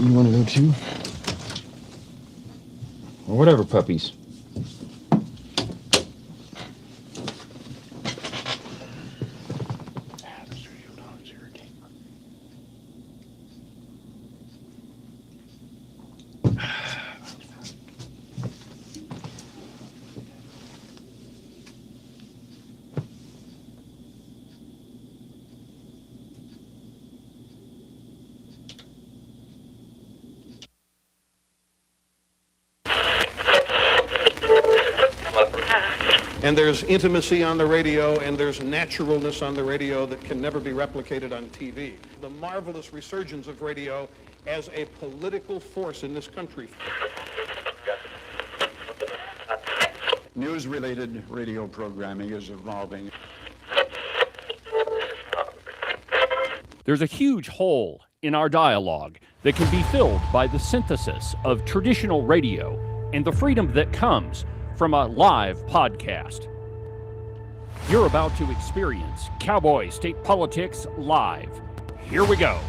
You want to go too? Or whatever, puppies. And there's intimacy on the radio, and there's naturalness on the radio that can never be replicated on TV. The marvelous resurgence of radio as a political force in this country. News-related radio programming is evolving. There's a huge hole in our dialogue that can be filled by the synthesis of traditional radio and the freedom that comes from a live podcast. You're about to experience Cowboy State Politics live. Here we go.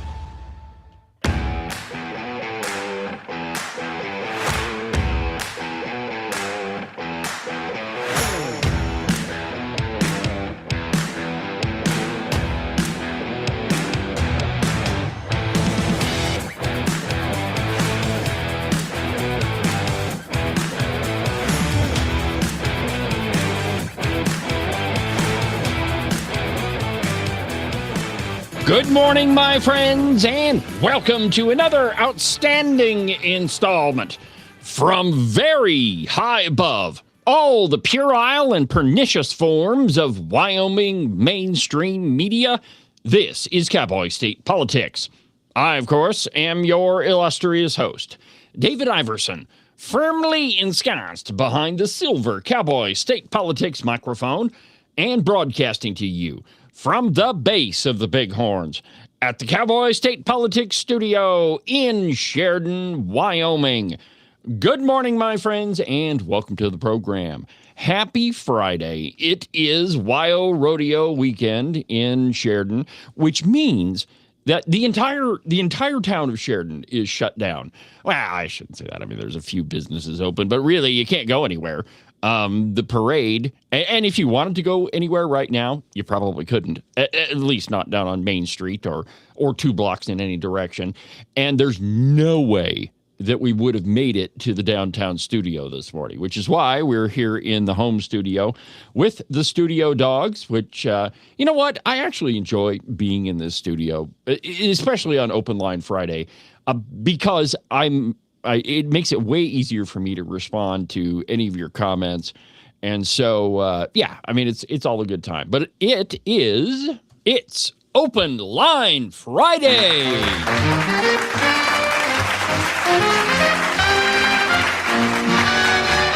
Good morning, my friends, and welcome to another outstanding installment from very high above all the puerile and pernicious forms of Wyoming mainstream media. This is Cowboy State Politics. I, of course, am your illustrious host, David Iverson, firmly ensconced behind the silver Cowboy State Politics microphone and broadcasting to you from the base of the Bighorns at the Cowboy State Politics Studio in Sheridan, Wyoming. Good morning, my friends, and welcome to the program. Happy Friday. It is Wyo Rodeo weekend in Sheridan, which means that the entire town of Sheridan is shut down. Well, I shouldn't say that. I mean, there's a few businesses open, but really you can't go anywhere. The parade, and if you wanted to go anywhere right now, you probably couldn't, at least not down on Main Street or 2 blocks in any direction. And there's no way that we would have made it to the downtown studio this morning, which is why we're here in the home studio with the studio dogs, which, you know what? I actually enjoy being in this studio, especially on Open Line Friday, because it makes it way easier for me to respond to any of your comments. And so, yeah, I mean, it's all a good time. But it's Open Line Friday.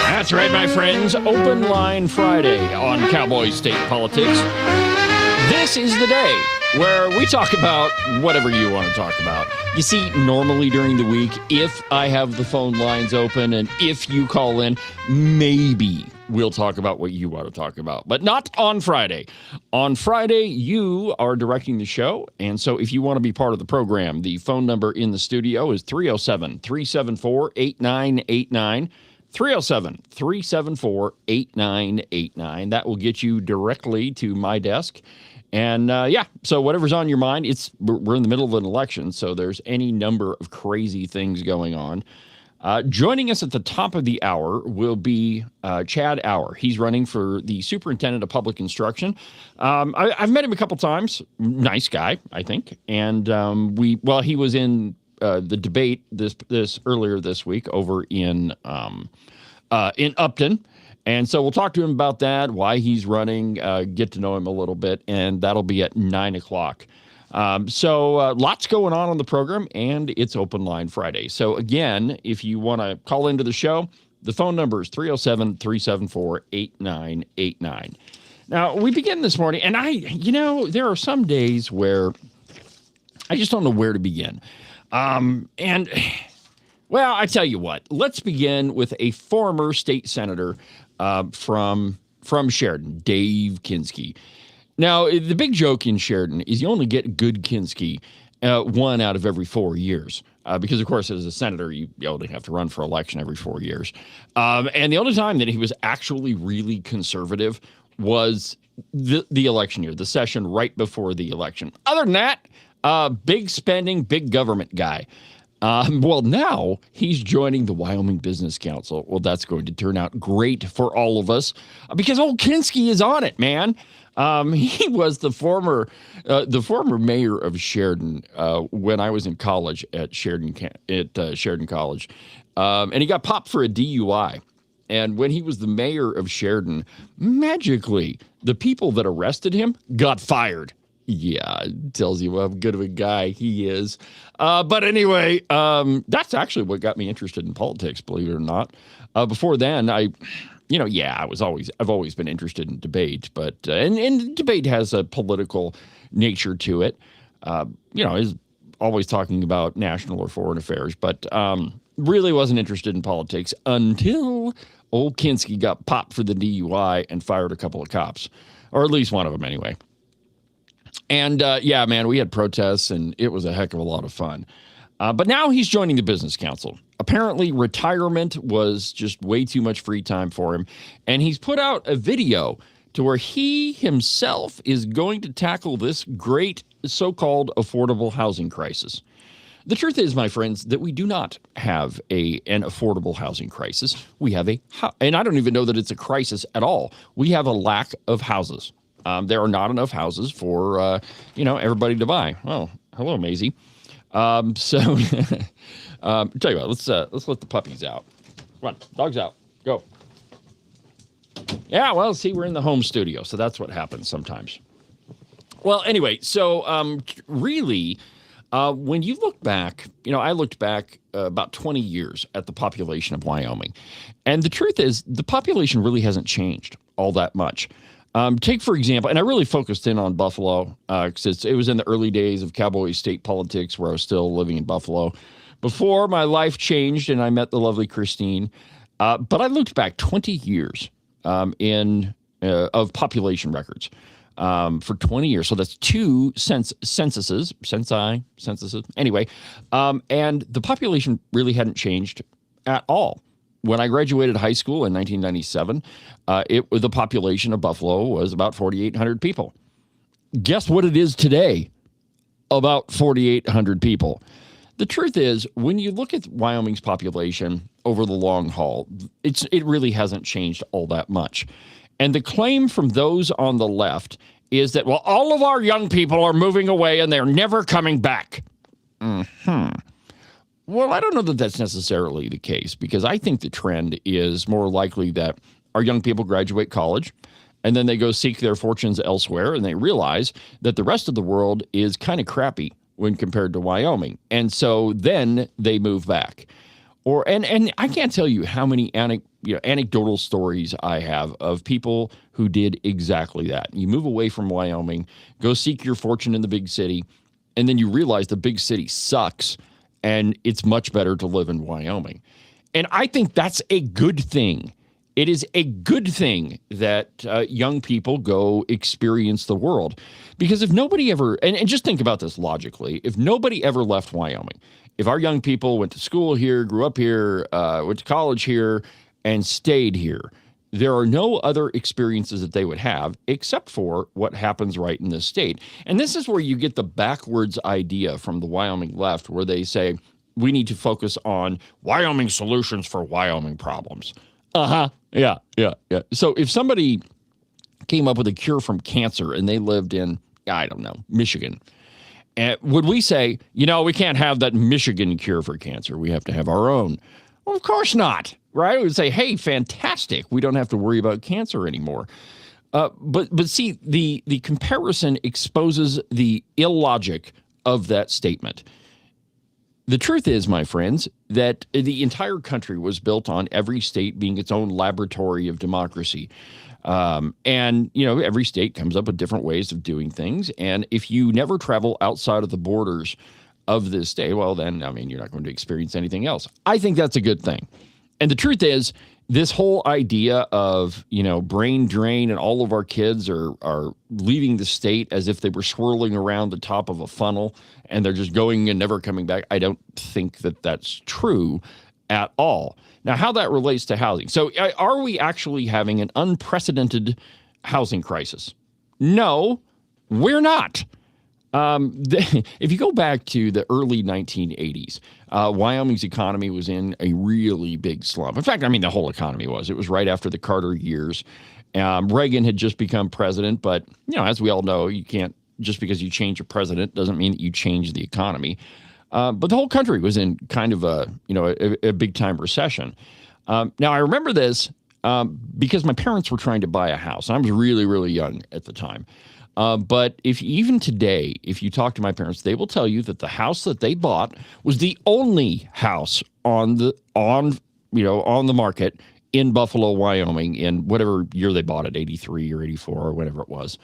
That's right, my friends. Open Line Friday on Cowboy State Politics. This is the day where we talk about whatever you want to talk about. You see, normally during the week, if I have the phone lines open and if you call in, maybe we'll talk about what you want to talk about, but not on Friday. On Friday, you are directing the show, and so if you want to be part of the program, the phone number in the studio is 307-374-8989. 307-374-8989. That will get you directly to my desk. And yeah, so whatever's on your mind, we're in the middle of an election, so there's any number of crazy things going on. Joining us at the top of the hour will be Chad Auer. He's running for the Superintendent of Public Instruction. I've met him a couple times. Nice guy, I think. And he was in the debate this earlier this week over in Upton. And so we'll talk to him about that, why he's running, get to know him a little bit, and that'll be at 9 o'clock. So lots going on the program, and it's Open Line Friday. So again, if you want to call into the show, the phone number is 307-374-8989. Now, we begin this morning, and there are some days where I just don't know where to begin. Well, I tell you what, let's begin with a former state senator from Sheridan, Dave Kinski. Now, the big joke in Sheridan is you only get good Kinski one out of every 4 years. Because, of course, as a senator, you only have to run for election every 4 years. And the only time that he was actually really conservative was the election year, the session right before the election. Other than that, big spending, big government guy. Well, now he's joining the Wyoming Business Council. Well, that's going to turn out great for all of us because old Kinski is on it, man. He was the former mayor of Sheridan when I was in college at Sheridan College, and he got popped for a DUI. And when he was the mayor of Sheridan, magically the people that arrested him got fired. Yeah, it tells you how good of a guy he is. But anyway, that's actually what got me interested in politics, believe it or not. Before then, I've always been interested in debate, but and debate has a political nature to it. Is always talking about national or foreign affairs, but really wasn't interested in politics until old Kinski got popped for the DUI and fired a couple of cops, or at least one of them anyway. And yeah, man, we had protests and it was a heck of a lot of fun. But now he's joining the business council. Apparently retirement was just way too much free time for him. And he's put out a video to where he himself is going to tackle this great so-called affordable housing crisis. The truth is, my friends, that we do not have an affordable housing crisis. We have and I don't even know that it's a crisis at all. We have a lack of houses. There are not enough houses for, everybody to buy. Oh, hello, Maisie. Tell you what, let's let the puppies out. Come on, dogs out. Go. Yeah, well, see, we're in the home studio, so that's what happens sometimes. Well, anyway, so really, when you look back, I looked back about 20 years at the population of Wyoming. And the truth is, the population really hasn't changed all that much. Take, for example, and I really focused in on Buffalo because it was in the early days of Cowboy state politics where I was still living in Buffalo before my life changed and I met the lovely Christine. But I looked back 20 years of population records for 20 years. So that's two censuses. Anyway, and the population really hadn't changed at all. When I graduated high school in 1997, the population of Buffalo was about 4,800 people. Guess what it is today? About 4,800 people. The truth is, when you look at Wyoming's population over the long haul, it really hasn't changed all that much. And the claim from those on the left is that, well, all of our young people are moving away and they're never coming back. Well, I don't know that that's necessarily the case because I think the trend is more likely that our young people graduate college and then they go seek their fortunes elsewhere and they realize that the rest of the world is kind of crappy when compared to Wyoming. And so then they move back. And I can't tell you how many anecdotal stories I have of people who did exactly that. You move away from Wyoming, go seek your fortune in the big city, and then you realize the big city sucks. And it's much better to live in Wyoming. And I think that's a good thing. It is a good thing that young people go experience the world. Because if nobody ever, and just think about this logically, if nobody ever left Wyoming, if our young people went to school here, grew up here, went to college here, and stayed here, there are no other experiences that they would have except for what happens right in this state. And this is where you get the backwards idea from the Wyoming left where they say, we need to focus on Wyoming solutions for Wyoming problems. Yeah. So if somebody came up with a cure from cancer and they lived in, I don't know, Michigan, would we say, we can't have that Michigan cure for cancer. We have to have our own. Well, of course not. Right? We would say, hey, fantastic. We don't have to worry about cancer anymore. But see, the comparison exposes the illogic of that statement. The truth is, my friends, that the entire country was built on every state being its own laboratory of democracy. And every state comes up with different ways of doing things. And if you never travel outside of the borders of this state, well, then, you're not going to experience anything else. I think that's a good thing. And the truth is this whole idea of, brain drain and all of our kids are leaving the state as if they were swirling around the top of a funnel and they're just going and never coming back. I don't think that that's true at all. Now, how that relates to housing. So are we actually having an unprecedented housing crisis? No, we're not. If you go back to the early 1980s, Wyoming's economy was in a really big slump. In fact, the whole economy was. It was right after the Carter years. Reagan had just become president, but, as we all know, you can't, just because you change a president doesn't mean that you change the economy. But the whole country was in kind of a big-time recession. Now, I remember this because my parents were trying to buy a house. I was really, really young at the time. But even today, if you talk to my parents, they will tell you that the house that they bought was the only house on the market in Buffalo, Wyoming, in whatever year they bought it, 83 or 84 or whatever it was.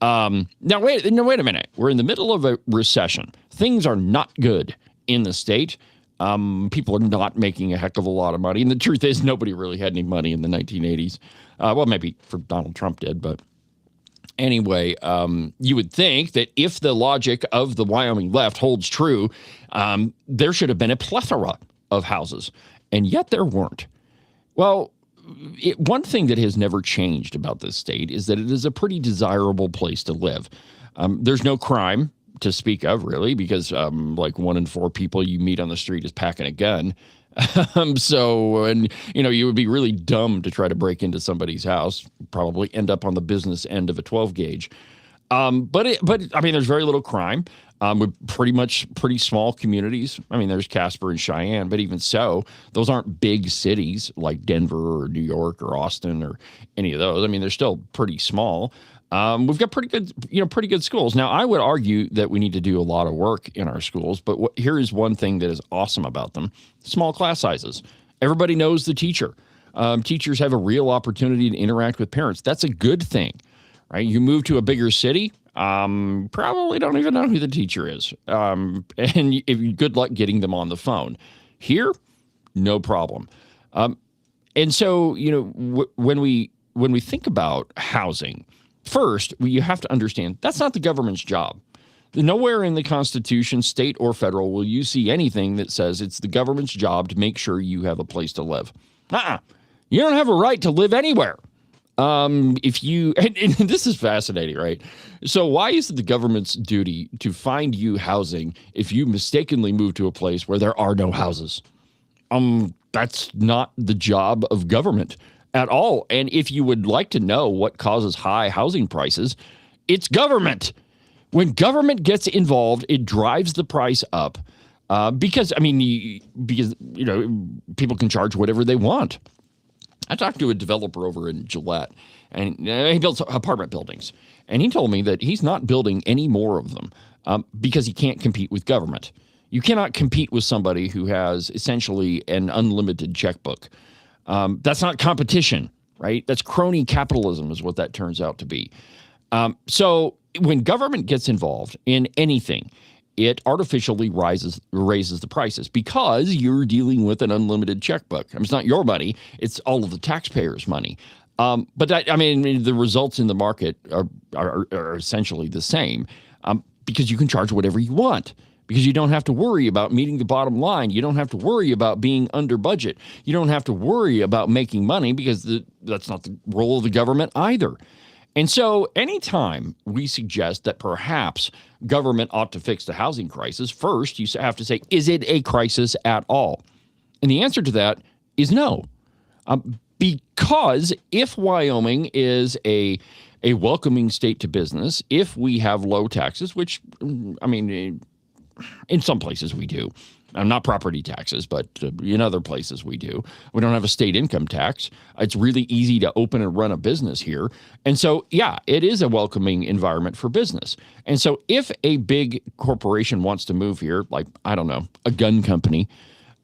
Now, wait a minute. We're in the middle of a recession. Things are not good in the state. People are not making a heck of a lot of money. And the truth is, nobody really had any money in the 1980s. Well, maybe for Donald Trump did, but anyway, you would think that if the logic of the Wyoming left holds true, there should have been a plethora of houses, and yet there weren't. Well, one thing that has never changed about this state is that it is a pretty desirable place to live. There's no crime to speak of, really, because like 1 in 4 people you meet on the street is packing a gun. You would be really dumb to try to break into somebody's house, probably end up on the business end of a 12 gauge. But there's very little crime. With pretty small communities. There's Casper and Cheyenne, but even so, those aren't big cities like Denver or New York or Austin or any of those. They're still pretty small. We've got pretty good schools. Now, I would argue that we need to do a lot of work in our schools, but here is one thing that is awesome about them: small class sizes. Everybody knows the teacher. Teachers have a real opportunity to interact with parents. That's a good thing, right? You move to a bigger city, probably don't even know who the teacher is. And good luck getting them on the phone. Here, no problem. And so, when we think about housing, first, you have to understand that's not the government's job. Nowhere in the Constitution, state or federal, will you see anything that says it's the government's job to make sure you have a place to live. You don't have a right to live anywhere. And this is fascinating, right? So why is it the government's duty to find you housing if you mistakenly move to a place where there are no houses? That's not the job of government at all. And if you would like to know what causes high housing prices, it's government. When government gets involved, it drives the price up because people can charge whatever they want. I talked to a developer over in Gillette, and he builds apartment buildings. And he told me that he's not building any more of them because he can't compete with government. You cannot compete with somebody who has essentially an unlimited checkbook. That's not competition, right? That's crony capitalism is what that turns out to be. So when government gets involved in anything, it artificially raises the prices because you're dealing with an unlimited checkbook. It's not your money. It's all of the taxpayers' money. But the results in the market are essentially the same because you can charge whatever you want, because you don't have to worry about meeting the bottom line. You don't have to worry about being under budget. You don't have to worry about making money because that's not the role of the government either. And so anytime we suggest that perhaps government ought to fix the housing crisis, first you have to say, is it a crisis at all? And the answer to that is no. Because if Wyoming is a welcoming state to business, if we have low taxes, which, in some places we do, not property taxes, but in other places we do. We don't have a state income tax. It's really easy to open and run a business here. And so, yeah, it is a welcoming environment for business. And so if a big corporation wants to move here, like, I don't know, a gun company,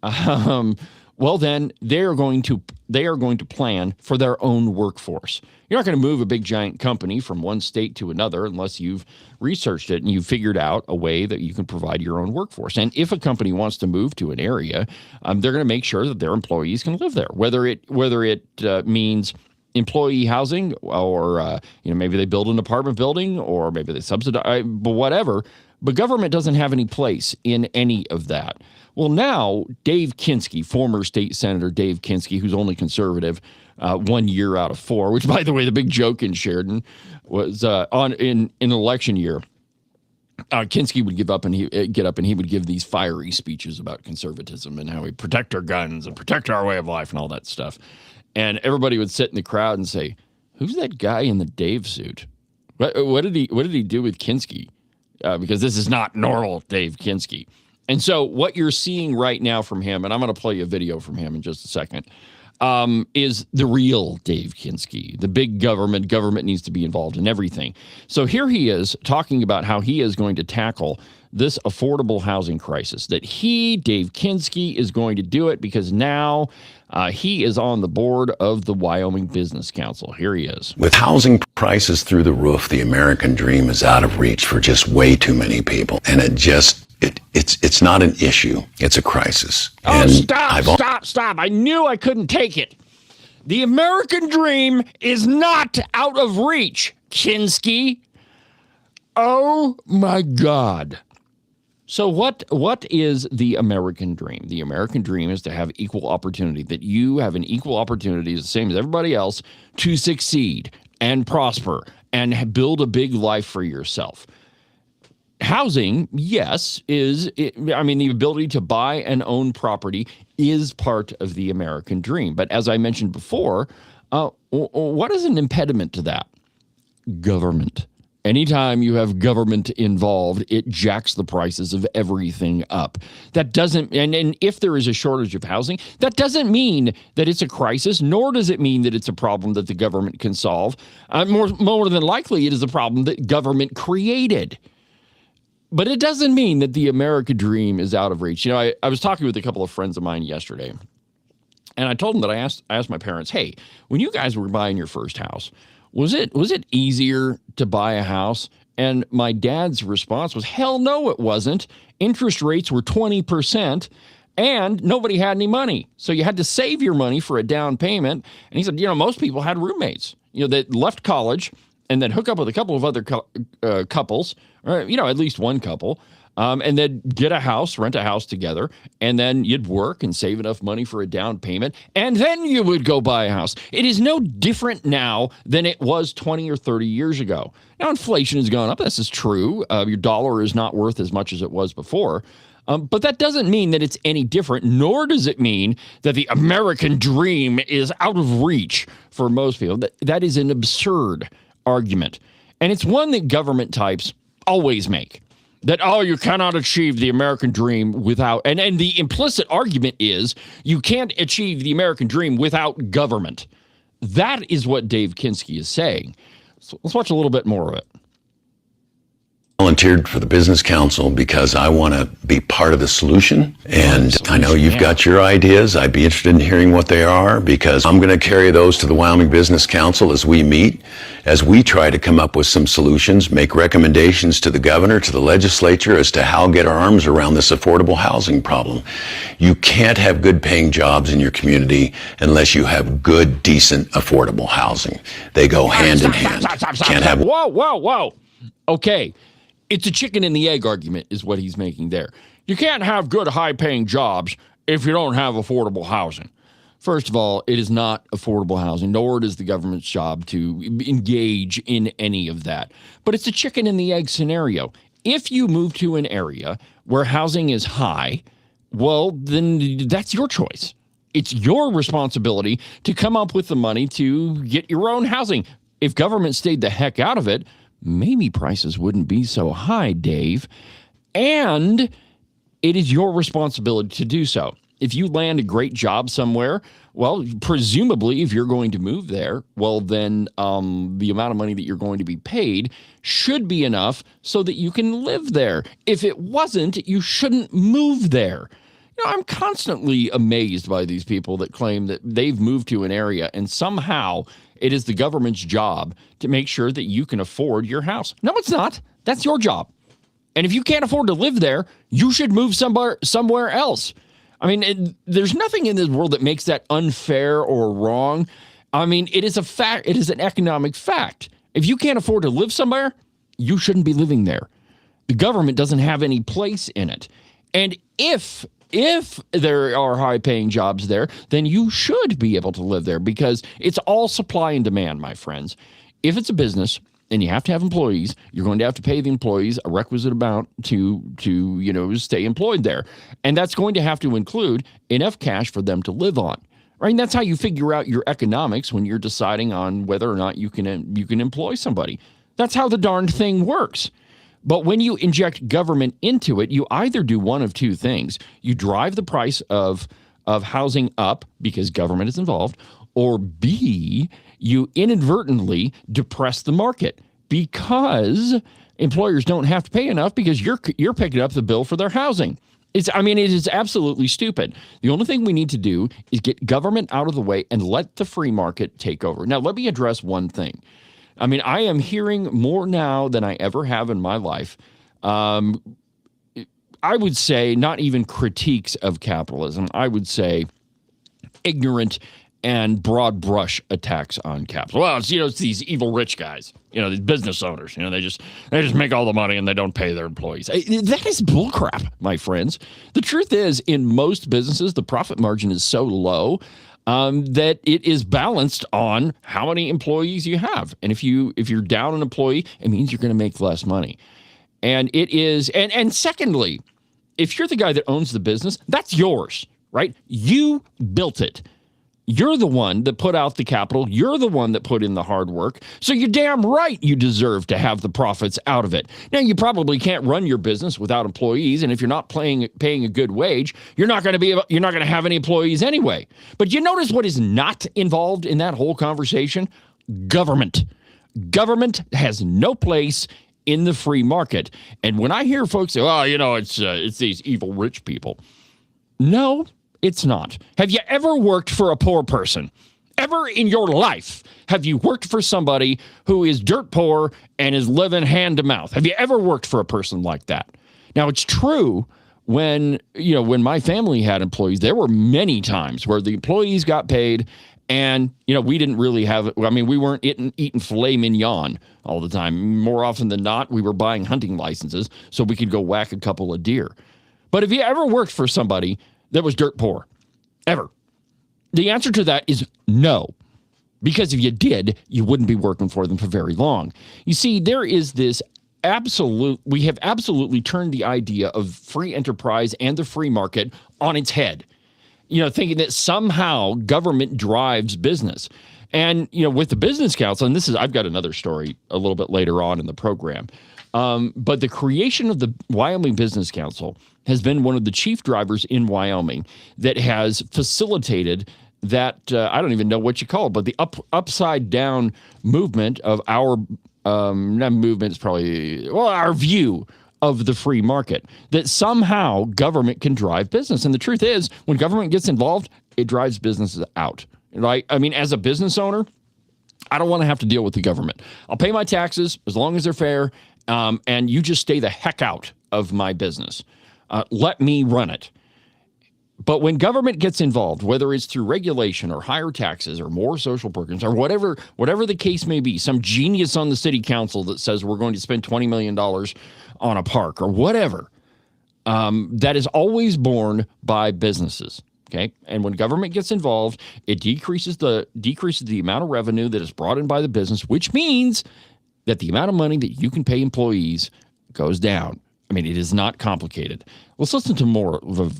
well, then they're going to they are going to plan for their own workforce. You're not going to move a big giant company from one state to another unless you've researched it and you've figured out a way that you can provide your own workforce. And if a company wants to move to an area, they're going to make sure that their employees can live there, whether it means employee housing or maybe they build an apartment building or maybe they subsidize, but whatever. But government doesn't have any place in any of that. Well, now Dave Kinski, former state senator Dave Kinski, who's only conservative 1 year out of 4, which, by the way, the big joke in Sheridan was in an election year. Kinski would get up and he would give these fiery speeches about conservatism and how we protect our guns and protect our way of life and all that stuff. And everybody would sit in the crowd and say, "Who's that guy in the Dave suit? What did he do with Kinski? Because this is not normal Dave Kinski." And so what you're seeing right now from him, and I'm going to play you a video from him in just a second, is the real Dave Kinski. The big government needs to be involved in everything. So here he is talking about how he is going to tackle this affordable housing crisis, that Dave Kinski, is going to do it because now he is on the board of the Wyoming Business Council. Here he is. With housing prices through the roof, the American dream is out of reach for just way too many people. And it's not an issue. It's a crisis. Oh, stop. I knew I couldn't take it. The American dream is not out of reach, Kinski. Oh, my God. So what is the American dream? The American dream is to have equal opportunity, that you have an equal opportunity, the same as everybody else, to succeed and prosper and build a big life for yourself. Housing, yes, the ability to buy and own property is part of the American dream. But as I mentioned before, what is an impediment to that? Government. Anytime you have government involved, it jacks the prices of everything up. That doesn't, and if there is a shortage of housing, that doesn't mean that it's a crisis, nor does it mean that it's a problem that the government can solve. More than likely, it is a problem that government created. But it doesn't mean that the American dream is out of reach. I was talking with a couple of friends of mine yesterday, and I told them that I asked my parents, hey, when you guys were buying your first house, was it easier to buy a house? And my dad's response was, hell no, it wasn't. Interest rates were 20%, and nobody had any money. So you had to save your money for a down payment. And he said, most people had roommates, that left college and then hook up with a couple of other couples, or, at least one couple, and then rent a house together, and then you'd work and save enough money for a down payment, and then you would go buy a house. It is no different now than it was 20 or 30 years ago. Now, inflation has gone up. This is true. Your dollar is not worth as much as it was before. But that doesn't mean that it's any different, nor does it mean that the American dream is out of reach for most people. That is an absurd argument. And it's one that government types always make. That, you cannot achieve the American dream without, and the implicit argument is you can't achieve the American dream without government. That is what Dave Kinski is saying. So let's watch a little bit more of it. Volunteered for the Business Council because I want to be part of the solution. And I know you've got your ideas. I'd be interested in hearing what they are, because I'm going to carry those to the Wyoming Business Council as we meet, as we try to come up with some solutions, make recommendations to the governor, to the legislature as to how to get our arms around this affordable housing problem. You can't have good paying jobs in your community unless you have good, decent, affordable housing. They go hand in hand. Can't have. Whoa. Okay. It's a chicken and the egg argument is what he's making there. You can't have good, high-paying jobs if you don't have affordable housing. First of all, it is not affordable housing, nor it is the government's job to engage in any of that. But it's a chicken and the egg scenario. If you move to an area where housing is high, well, then that's your choice. It's your responsibility to come up with the money to get your own housing. If government stayed the heck out of it, maybe prices wouldn't be so high, Dave. And it is your responsibility to do so. If you land a great job somewhere, well, presumably if you're going to move there, well, then the amount of money that you're going to be paid should be enough so that you can live there. If it wasn't, you shouldn't move there. I'm constantly amazed by these people that claim that they've moved to an area and somehow it is the government's job to make sure that you can afford your house. No, it's not. That's your job. And if you can't afford to live there, you should move somewhere else. I mean, there's nothing in this world that makes that unfair or wrong. I mean, it is a fact. It is an economic fact. If you can't afford to live somewhere, you shouldn't be living there. The government doesn't have any place in it. And if there are high-paying jobs there, then you should be able to live there because it's all supply and demand, my friends. If it's a business and you have to have employees, you're going to have to pay the employees a requisite amount to stay employed there. And that's going to have to include enough cash for them to live on. Right? And that's how you figure out your economics when you're deciding on whether or not you can employ somebody. That's how the darned thing works. But when you inject government into it, you either do one of two things. You drive the price of housing up because government is involved, or B, you inadvertently depress the market because employers don't have to pay enough because you're picking up the bill for their housing. It is absolutely stupid. The only thing we need to do is get government out of the way and let the free market take over. Now, let me address one thing. I mean, I am hearing more now than I ever have in my life. I would say not even critiques of capitalism. I would say ignorant and broad brush attacks on capital. Well, it's these evil rich guys, these business owners. They just make all the money and they don't pay their employees. That is bullcrap, my friends. The truth is, in most businesses, the profit margin is so low that it is balanced on how many employees you have. And if you're down an employee, it means you're going to make less money. And it is, and secondly, if you're the guy that owns the business, that's yours, right? You built it. You're the one that put out the capital. You're the one that put in the hard work. So you're damn right you deserve to have the profits out of it. Now, you probably can't run your business without employees, and if you're not paying a good wage, you're not going to have any employees anyway. But you notice what is not involved in that whole conversation? Government. Government has no place in the free market. And when I hear folks say, "Oh, it's these evil rich people," no. It's not. Have you ever worked for a poor person? Ever in your life have you worked for somebody who is dirt poor and is living hand to mouth? Have you ever worked for a person like that? Now, it's true when my family had employees, there were many times where the employees got paid and, we didn't really have, we weren't eating filet mignon all the time. More often than not, we were buying hunting licenses so we could go whack a couple of deer. But have you ever worked for somebody that was dirt poor? Ever? The answer to that is no. Because if you did, you wouldn't be working for them for very long. You see, there is this we have absolutely turned the idea of free enterprise and the free market on its head. Thinking that somehow government drives business. And, with the Business Council, and I've got another story a little bit later on in the program, but the creation of the Wyoming Business Council has been one of the chief drivers in Wyoming that has facilitated that, I don't even know what you call it, but the upside down movement of our, not movement, it's probably, our view of the free market, that somehow government can drive business. And the truth is, when government gets involved, it drives businesses out. Right? As a business owner, I don't want to have to deal with the government. I'll pay my taxes as long as they're fair, and you just stay the heck out of my business. Let me run it. But when government gets involved, whether it's through regulation or higher taxes or more social programs or whatever the case may be, some genius on the city council that says we're going to spend $20 million on a park or whatever, that is always borne by businesses. Okay, and when government gets involved, it decreases the amount of revenue that is brought in by the business, which means that the amount of money that you can pay employees goes down. It is not complicated. Let's listen to more of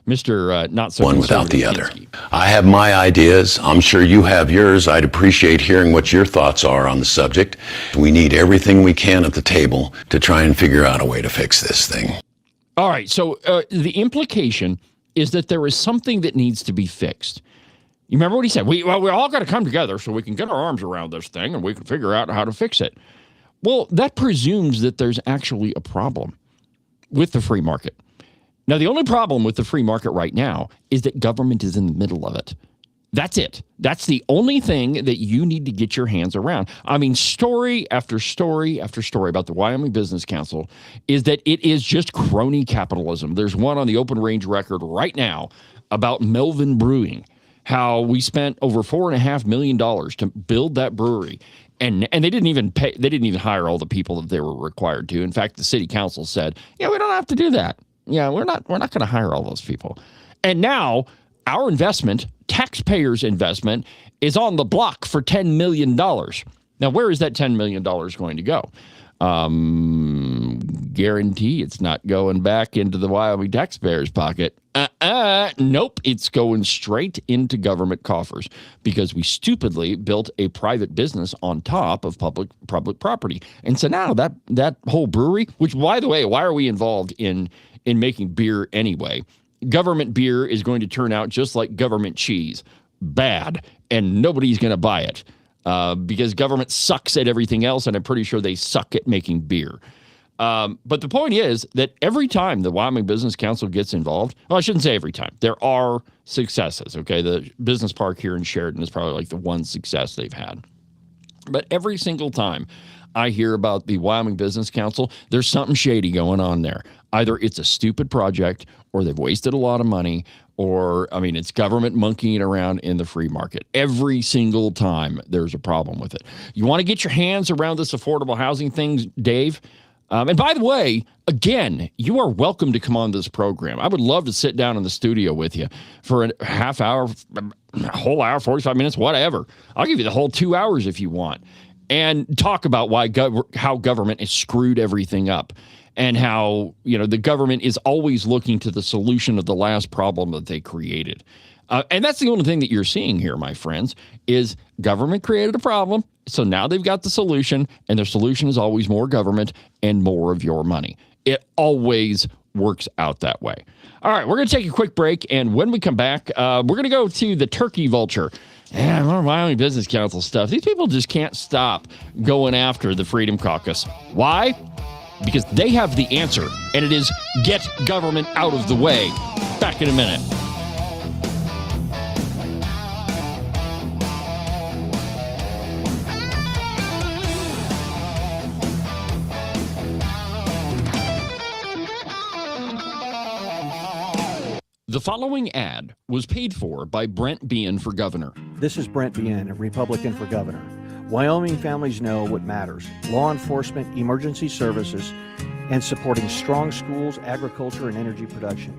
Mr. Not So One without the other. I have my ideas. I'm sure you have yours. I'd appreciate hearing what your thoughts are on the subject. We need everything we can at the table to try and figure out a way to fix this thing. All right, so the implication is that there is something that needs to be fixed. You remember what he said? We all got to come together so we can get our arms around this thing and we can figure out how to fix it. Well, that presumes that there's actually a problem with the free market. Now, the only problem with the free market right now is that government is in the middle of it. That's it. That's the only thing that you need to get your hands around. I mean, story after story after story about the Wyoming Business Council is that it is just crony capitalism. There's one on the Open Range Record right now about Melvin Brewing, how we spent over $4.5 million to build that brewery. And they didn't even pay. They didn't even hire all the people that they were required to. In fact, the city council said, "Yeah, we don't have to do that. Yeah, we're not going to hire all those people." And now our investment, taxpayers' investment, is on the block for $10 million. Now, where is that $10 million going to go? Guarantee it's not going back into the Wyoming taxpayers' pocket. Nope, it's going straight into government coffers because we stupidly built a private business on top of public property. And so now that whole brewery, which, by the way, why are we involved in making beer anyway? Government beer is going to turn out just like government cheese, bad, and nobody's going to buy it because government sucks at everything else, and I'm pretty sure they suck at making beer. But the point is that every time the Wyoming Business Council gets involved, well, I shouldn't say every time. There are successes, okay? The business park here in Sheridan is probably like the one success they've had. But every single time I hear about the Wyoming Business Council, there's something shady going on there. Either it's a stupid project or they've wasted a lot of money or, I mean, it's government monkeying around in the free market. Every single time there's a problem with it. You want to get your hands around this affordable housing thing, Dave? And by the way, again, you are welcome to come on this program. I would love to sit down in the studio with you for a half hour, a whole hour, 45 minutes, whatever. I'll give you the whole 2 hours if you want and talk about how government has screwed everything up and how, the government is always looking to the solution of the last problem that they created. And that's the only thing that you're seeing here, my friends, is government created a problem. So now they've got the solution, and their solution is always more government and more of your money. It always works out that way. All right, we're going to take a quick break, and when we come back, we're going to go to the turkey vulture. Yeah, more Wyoming Business Council stuff. These people just can't stop going after the Freedom Caucus. Why? Because they have the answer, and it is get government out of the way. Back in a minute. The following ad was paid for by Brent Bean for governor. This is Brent Bean, a Republican for governor. Wyoming families know what matters: law enforcement, emergency services, and supporting strong schools, agriculture, and energy production.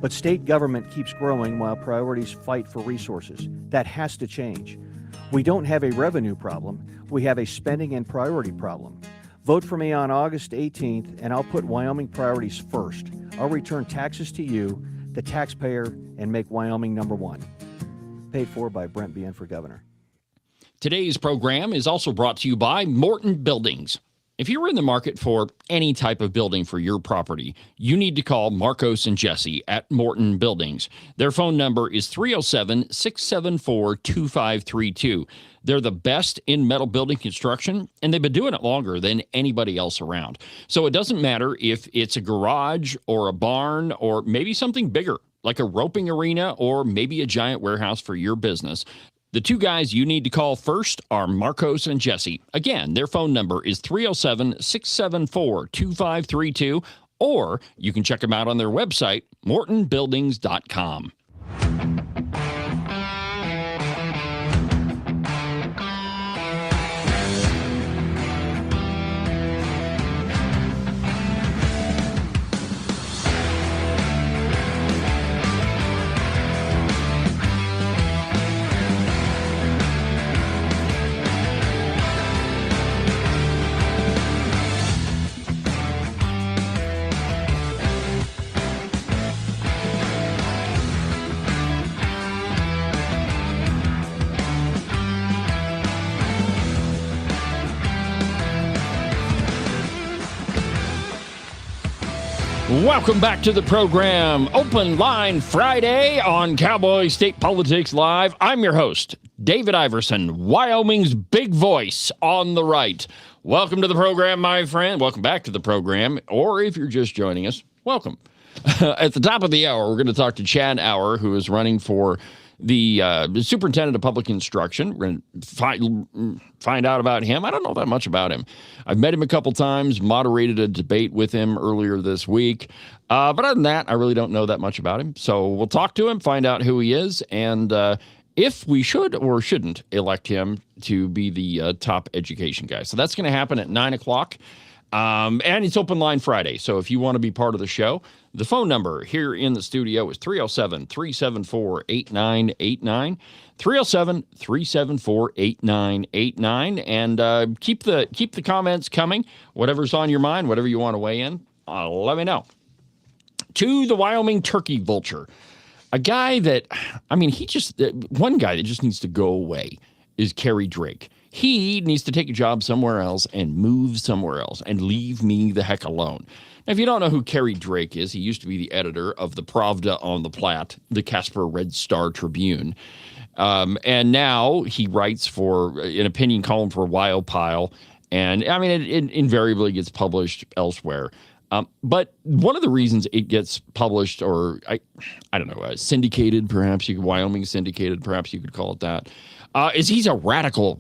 But state government keeps growing while priorities fight for resources. That has to change. We don't have a revenue problem. We have a spending and priority problem. Vote for me on August 18th, and I'll put Wyoming priorities first. I'll return taxes to you, the taxpayer, and make Wyoming number one. Paid for by Brent Bean for governor. Today's program is also brought to you by Morton Buildings. If you're in the market for any type of building for your property, you need to call Marcos and Jesse at Morton Buildings. Their phone number is 307-674-2532. They're the best in metal building construction, and they've been doing it longer than anybody else around. So it doesn't matter if it's a garage or a barn or maybe something bigger, like a roping arena or maybe a giant warehouse for your business. The two guys you need to call first are Marcos and Jesse. Again, their phone number is 307-674-2532, or you can check them out on their website, mortonbuildings.com. Welcome back to the program, Open Line Friday on Cowboy State Politics Live. I'm your host, David Iverson, Wyoming's big voice on the right. Welcome to the program, my friend. Welcome back to the program, or if you're just joining us, welcome. At the top of the hour, we're going to talk to Chad Auer, who is running for the Superintendent of Public Instruction. We're going to find out about him. I don't know that much about him. I've met him a couple times, moderated a debate with him earlier this week. But other than that, I really don't know that much about him. So we'll talk to him, find out who he is, and if we should or shouldn't elect him to be the top education guy. So that's going to happen at 9 o'clock. And it's open line Friday. So if you want to be part of the show, the phone number here in the studio is 307-374-8989, 307-374-8989. And keep the comments coming. Whatever's on your mind, whatever you want to weigh in, let me know. To the Wyoming turkey vulture, a guy that, one guy that just needs to go away is Kerry Drake. He needs to take a job somewhere else and move somewhere else and leave me the heck alone. Now, if you don't know who Kerry Drake is, he used to be the editor of the Pravda on the Platte, the Casper Red Star Tribune. And now he writes for an opinion column for Wyopile. And it invariably gets published elsewhere. But one of the reasons it gets published, or I don't know, syndicated, perhaps Wyoming syndicated, perhaps you could call it that, is he's a radical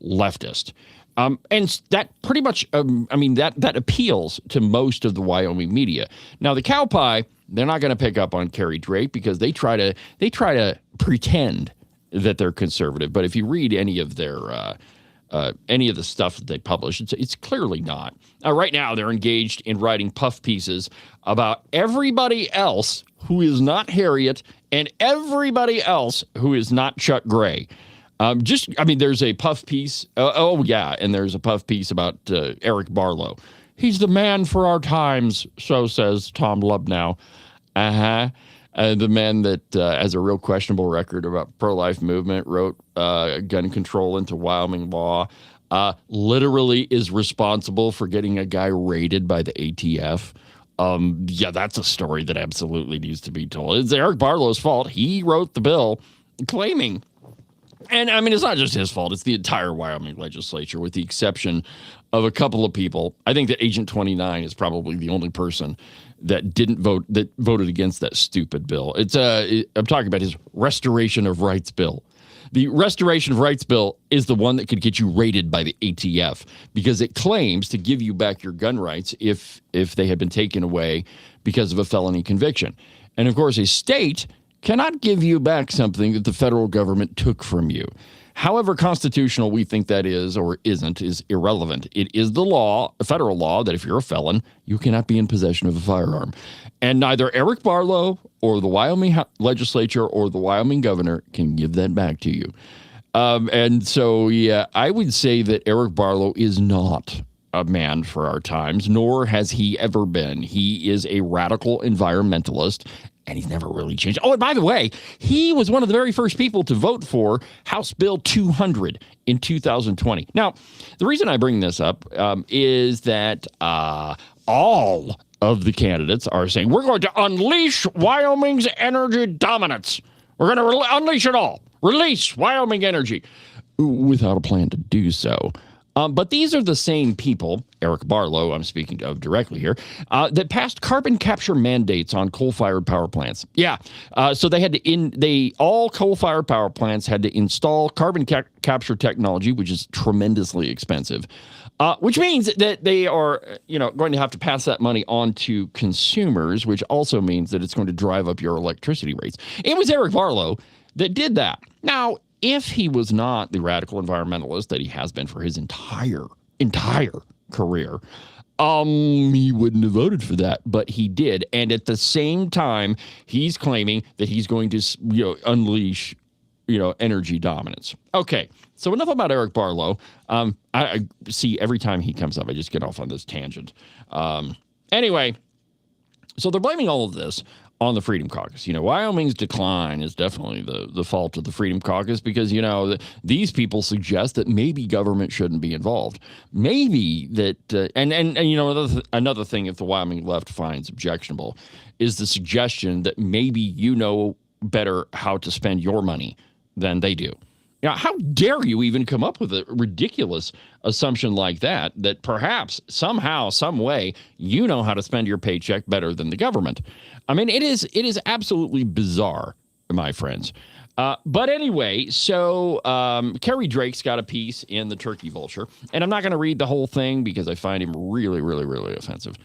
leftist. And that pretty much, that appeals to most of the Wyoming media. Now, the Cowboy, they're not going to pick up on Kerry Drake because they try to pretend that they're conservative. But if you read any of their any of the stuff that they publish, it's clearly not. Right now, they're engaged in writing puff pieces about everybody else who is not Harriet and everybody else who is not Chuck Gray. There's a puff piece. And there's a puff piece about Eric Barlow. He's the man for our times, so says Tom Lubnow. The man that has a real questionable record about pro-life movement, wrote gun control into Wyoming law, literally is responsible for getting a guy raided by the ATF. That's a story that absolutely needs to be told. It's Eric Barlow's fault. He wrote the bill claiming, and it's not just his fault. It's the entire Wyoming legislature, with the exception of a couple of people. I think that Agent 29 is probably the only person that voted against that stupid bill. I'm talking about his Restoration of Rights bill. The Restoration of Rights bill is the one that could get you raided by the ATF because it claims to give you back your gun rights if they had been taken away because of a felony conviction. And of course, a state cannot give you back something that the federal government took from you. However constitutional we think that is or isn't is irrelevant. It is the law, a federal law, that if you're a felon, you cannot be in possession of a firearm. And neither Eric Barlow or the Wyoming legislature or the Wyoming governor can give that back to you. And so, I would say that Eric Barlow is not a man for our times, nor has he ever been. He is a radical environmentalist, and he's never really changed. Oh, and by the way, he was one of the very first people to vote for House Bill 200 in 2020. Now, the reason I bring this up is that all of the candidates are saying, we're going to unleash Wyoming's energy dominance. We're going to unleash it all. Release Wyoming energy, without a plan to do so. But these are the same people, Eric Barlow, I'm speaking of directly here, that passed carbon capture mandates on coal-fired power plants. So they had to all coal-fired power plants had to install carbon capture technology, which is tremendously expensive, which means that they are, going to have to pass that money on to consumers, which also means that it's going to drive up your electricity rates. It was Eric Barlow that did that. Now, if he was not the radical environmentalist that he has been for his entire career, he wouldn't have voted for that, but he did. And at the same time, he's claiming that he's going to, unleash, energy dominance. Okay, so enough about Eric Barlow. I see every time he comes up, I just get off on this tangent. Anyway, so they're blaming all of this on the Freedom Caucus. Wyoming's decline is definitely the fault of the Freedom Caucus because, these people suggest that maybe government shouldn't be involved. Maybe that, another thing if the Wyoming left finds objectionable is the suggestion that maybe you know better how to spend your money than they do. Now, how dare you even come up with a ridiculous assumption like that, that perhaps somehow, some way, you know how to spend your paycheck better than the government? I mean, it is absolutely bizarre, my friends. But anyway, so Kerry Drake's got a piece in the Turkey Vulture, and I'm not going to read the whole thing because I find him really, really, really offensive.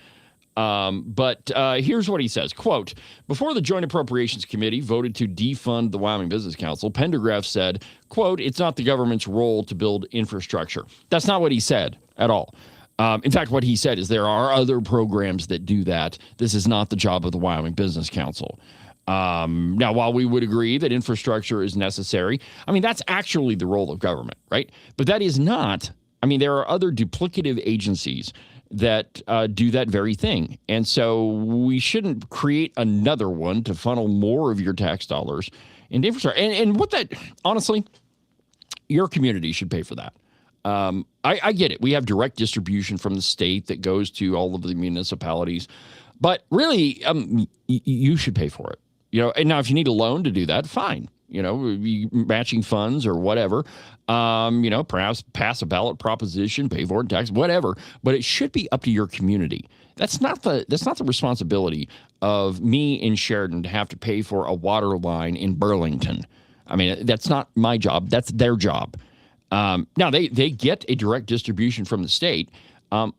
But here's what he says. Quote, before the Joint Appropriations Committee voted to defund the Wyoming Business Council, Pendergraft said, quote, it's not the government's role to build infrastructure. That's not what he said at all. In fact, what he said is there are other programs that do that. This is not the job of the Wyoming Business Council. Now, while we would agree that infrastructure is necessary, I mean, that's actually the role of government, right? But that is not, I mean, there are other duplicative agencies that do that very thing. And so we shouldn't create another one to funnel more of your tax dollars into infrastructure. And what that, honestly, your community should pay for that. I get it. We have direct distribution from the state that goes to all of the municipalities. But really, you should pay for it. You know, and now if you need a loan to do that, fine. You know, matching funds or whatever. You know, perhaps pass a ballot proposition, pay for it, tax, whatever. But it should be up to your community. That's not the responsibility of me in Sheridan to have to pay for a water line in Burlington. I mean, that's not my job. That's their job. Now they get a direct distribution from the state, but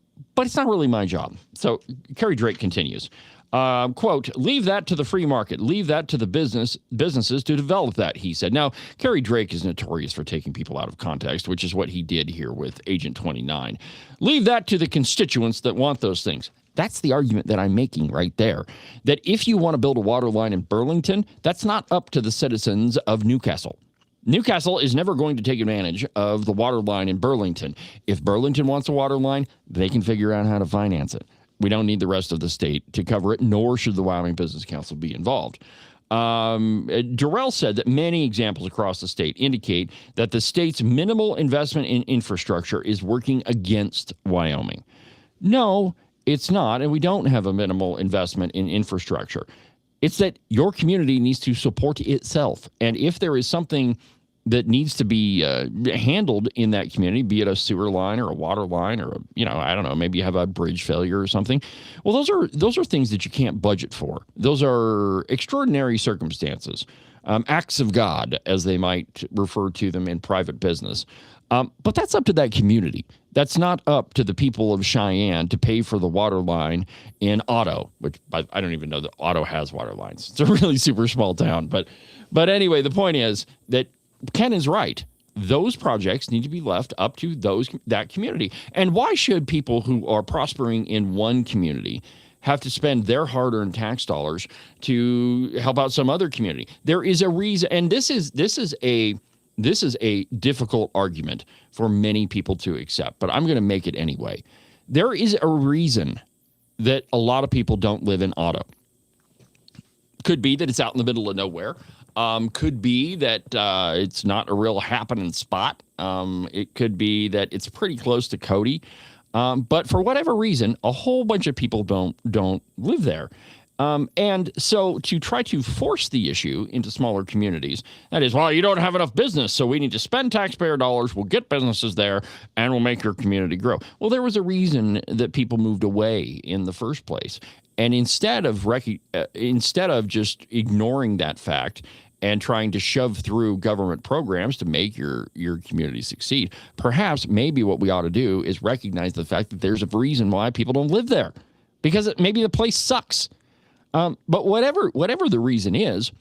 it's not really my job. So Kerry Drake continues. Quote, leave that to the free market. Leave that to the businesses to develop that, he said. Now, Kerry Drake is notorious for taking people out of context, which is what he did here with Agent 29. Leave that to the constituents that want those things. That's the argument that I'm making right there. That if you want to build a water line in Burlington, that's not up to the citizens of Newcastle. Newcastle is never going to take advantage of the water line in Burlington. If Burlington wants a water line, they can figure out how to finance it. We don't need the rest of the state to cover it, nor should the Wyoming Business Council be involved. Durrell said that many examples across the state indicate that the state's minimal investment in infrastructure is working against Wyoming. No, it's not, and we don't have a minimal investment in infrastructure. It's that your community needs to support itself, and if there is something that needs to be handled in that community, be it a sewer line or a water line or, I don't know, maybe you have a bridge failure or something. Well, those are things that you can't budget for. Those are extraordinary circumstances, acts of God, as they might refer to them in private business. But that's up to that community. That's not up to the people of Cheyenne to pay for the water line in Otto, which I don't even know that Otto has water lines. It's a really super small town. But anyway, the point is that Ken is right. Those projects need to be left up to that community. And why should people who are prospering in one community have to spend their hard-earned tax dollars to help out some other community? There is a reason, and this is a difficult argument for many people to accept, but I'm going to make it anyway. There is a reason that a lot of people don't live in Otto. Could be that it's out in the middle of nowhere. Could be that it's not a real happening spot. It could be that it's pretty close to Cody. But for whatever reason, a whole bunch of people don't live there. And so to try to force the issue into smaller communities, that is, well, you don't have enough business, so we need to spend taxpayer dollars, we'll get businesses there, and we'll make your community grow. Well, there was a reason that people moved away in the first place. And instead of just ignoring that fact and trying to shove through government programs to make your community succeed, perhaps maybe what we ought to do is recognize the fact that there's a reason why people don't live there, because maybe the place sucks. But whatever the reason is,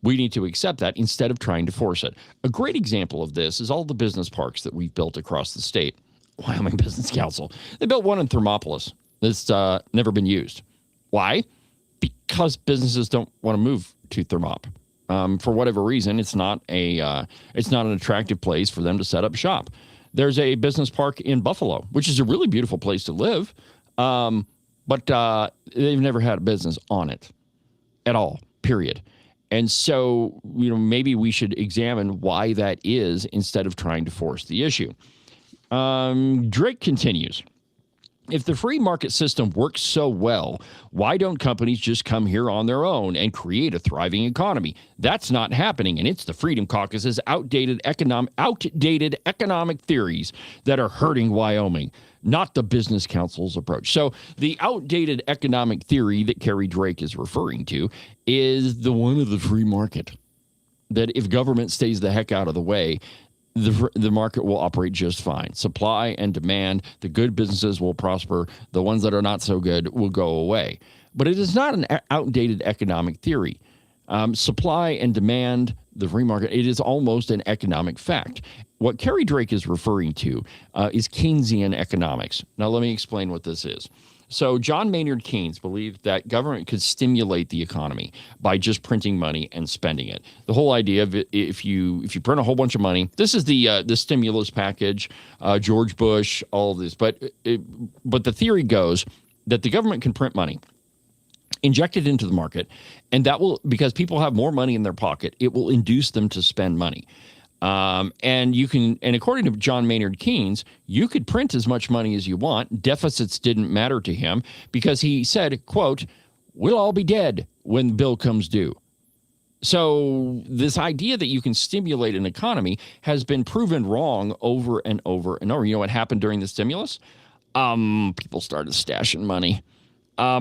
we need to accept that instead of trying to force it. A great example of this is all the business parks that we've built across the state. Wyoming Business Council. They built one in Thermopolis that's never been used. Why? Because businesses don't want to move to Thermop. For whatever reason, it's not an attractive place for them to set up shop. There's a business park in Buffalo, which is a really beautiful place to live, but they've never had a business on it at all, period. And so, maybe we should examine why that is instead of trying to force the issue. Drake continues. If the free market system works so well, why don't companies just come here on their own and create a thriving economy? That's not happening, and it's the Freedom Caucus's outdated economic theories that are hurting Wyoming, not the Business Council's approach. So the outdated economic theory that Kerry Drake is referring to is the one of the free market, that if government stays the heck out of the way, the market will operate just fine. Supply and demand, the good businesses will prosper. The ones that are not so good will go away. But it is not an outdated economic theory. Supply and demand, the free market, it is almost an economic fact. What Kerry Drake is referring to is Keynesian economics. Now, let me explain what this is. So John Maynard Keynes believed that government could stimulate the economy by just printing money and spending it. The whole idea of it, if you print a whole bunch of money, this is the stimulus package, George Bush, all of this. But the theory goes that the government can print money, inject it into the market, and that will, because people have more money in their pocket, it will induce them to spend money. And according to John Maynard Keynes, you could print as much money as you want. Deficits didn't matter to him because he said, quote, "We'll all be dead when the bill comes due." So this idea that you can stimulate an economy has been proven wrong over and over and over. You know what happened during the stimulus? People started stashing money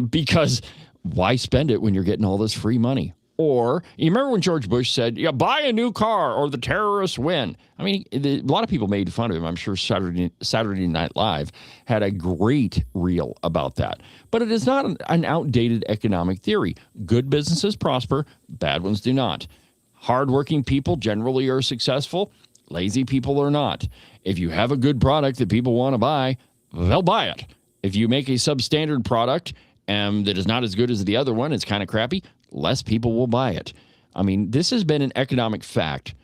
because why spend it when you're getting all this free money? Or, you remember when George Bush said, yeah, buy a new car or the terrorists win? I mean, a lot of people made fun of him. I'm sure Saturday Night Live had a great reel about that. But it is not an outdated economic theory. Good businesses prosper, bad ones do not. Hardworking people generally are successful. Lazy people are not. If you have a good product that people want to buy, they'll buy it. If you make a substandard product that is not as good as the other one, it's kind of crappy, less people will buy it. I mean, this has been an economic fact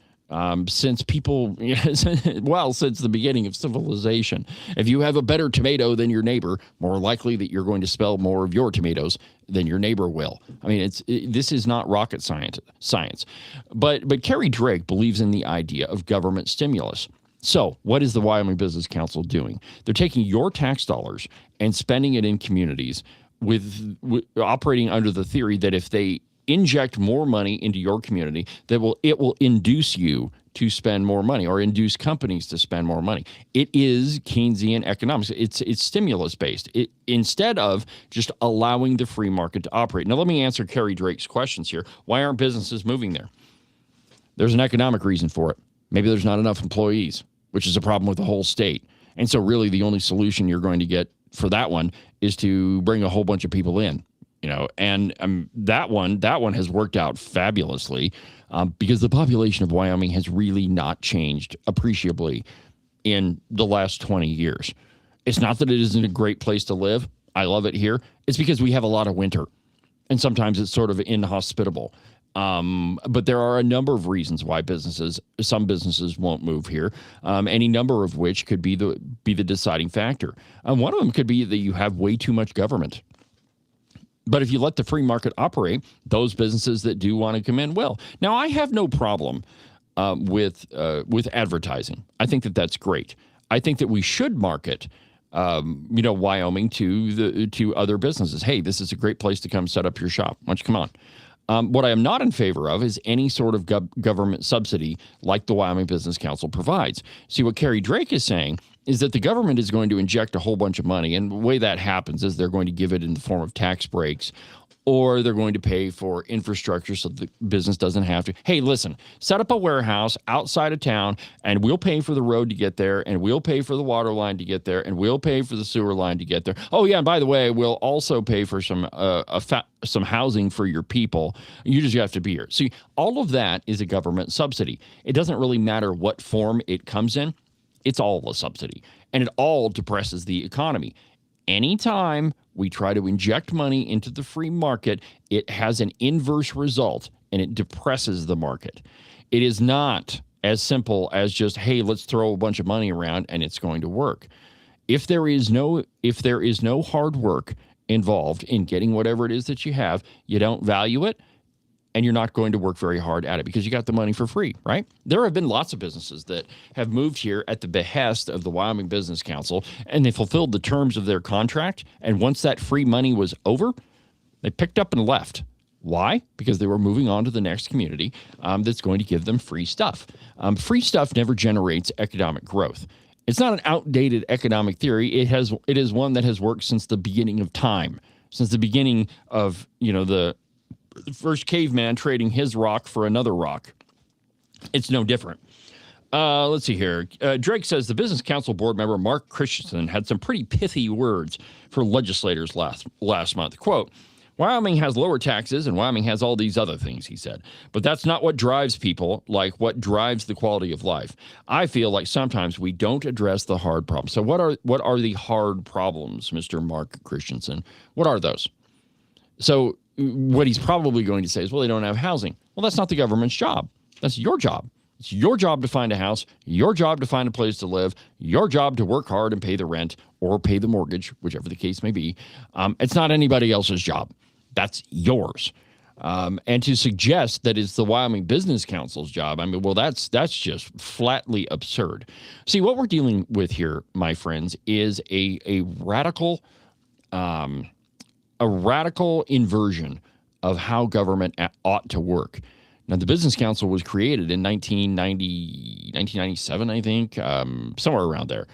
since the beginning of civilization. If you have a better tomato than your neighbor, more likely that you're going to spell more of your tomatoes than your neighbor will. I mean, this is not rocket science. But Kerry Drake believes in the idea of government stimulus. So what is the Wyoming Business Council doing? They're taking your tax dollars and spending it in communities with operating under the theory that if they inject more money into your community, it will induce you to spend more money or induce companies to spend more money. It is Keynesian economics. It's stimulus based. Instead of just allowing the free market to operate. Now let me answer Kerry Drake's questions here. Why aren't businesses moving there? There's an economic reason for it. Maybe there's not enough employees, which is a problem with the whole state. And so really the only solution you're going to get for that one is to bring a whole bunch of people in, and that one has worked out fabulously because the population of Wyoming has really not changed appreciably in the last 20 years. It's not that it isn't a great place to live. I love it here. It's because we have a lot of winter, and sometimes it's sort of inhospitable. But there are a number of reasons why some businesses won't move here, any number of which could be the deciding factor. One of them could be that you have way too much government. But if you let the free market operate, those businesses that do want to come in will. Now, I have no problem with advertising. I think that that's great. I think that we should market Wyoming to other businesses. Hey, this is a great place to come set up your shop. Why don't you come on? What I am not in favor of is any sort of government subsidy like the Wyoming Business Council provides. See, what Kerry Drake is saying is that the government is going to inject a whole bunch of money, and the way that happens is they're going to give it in the form of tax breaks, or they're going to pay for infrastructure so the business doesn't have to. Hey, listen, set up a warehouse outside of town, and we'll pay for the road to get there, and we'll pay for the water line to get there, and we'll pay for the sewer line to get there. Oh, yeah, and by the way, we'll also pay for some housing for your people. You just have to be here. See, all of that is a government subsidy. It doesn't really matter what form it comes in. It's all a subsidy, and it all depresses the economy. Anytime we try to inject money into the free market, it has an inverse result, and it depresses the market. It is not as simple as just, hey, let's throw a bunch of money around and it's going to work. If there is no hard work involved in getting whatever it is that you have, you don't value it, and you're not going to work very hard at it because you got the money for free, right? There have been lots of businesses that have moved here at the behest of the Wyoming Business Council, and they fulfilled the terms of their contract. And once that free money was over, they picked up and left. Why? Because they were moving on to the next community that's going to give them free stuff. Free stuff never generates economic growth. It's not an outdated economic theory. It is one that has worked since the beginning of time, since the beginning of, the first caveman trading his rock for another rock. It's no different. Let's see here. Drake says the Business Council board member Mark Christensen had some pretty pithy words for legislators last month. Quote, Wyoming has lower taxes and Wyoming has all these other things, he said. But that's not what drives people, like what drives the quality of life. I feel like sometimes we don't address the hard problems. So what are the hard problems, Mr. Mark Christensen? What are those? So what he's probably going to say is, well, they don't have housing. Well, that's not the government's job. That's your job. It's your job to find a house, your job to find a place to live, your job to work hard and pay the rent or pay the mortgage, whichever the case may be. It's not anybody else's job. That's yours. And to suggest that it's the Wyoming Business Council's job, that's just flatly absurd. See, what we're dealing with here, my friends, is a radical inversion of how government ought to work. Now, the Business Council was created in 1997, I think, somewhere around there,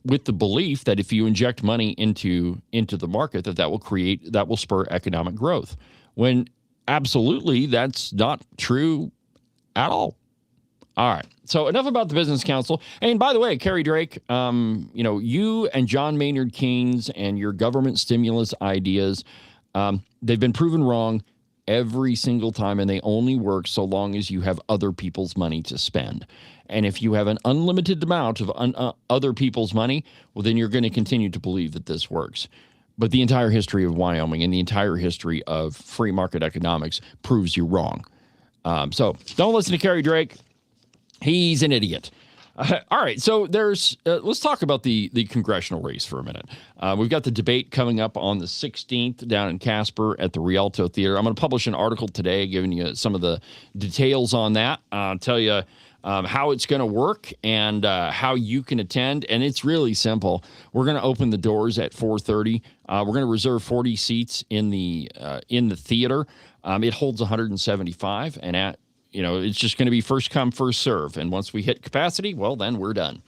with the belief that if you inject money into the market, that will spur economic growth. When absolutely that's not true at all. All right. So enough about the Business Council. And by the way, Kerry Drake, you and John Maynard Keynes and your government stimulus ideas, they've been proven wrong every single time, and they only work so long as you have other people's money to spend. And if you have an unlimited amount of other people's money, well, then you're going to continue to believe that this works. But the entire history of Wyoming and the entire history of free market economics proves you wrong. So don't listen to Kerry Drake. He's an idiot. All right, so let's talk about the congressional race for a minute. We've got the debate coming up on the 16th down in Casper at the Rialto Theater. I'm going to publish an article today giving you some of the details on that. I'll tell you how it's going to work and how you can attend. And it's really simple. We're going to open the doors at 4:30. We're going to reserve 40 seats in the theater. It holds 175, and it's just going to be first come, first serve. And once we hit capacity, well, then we're done.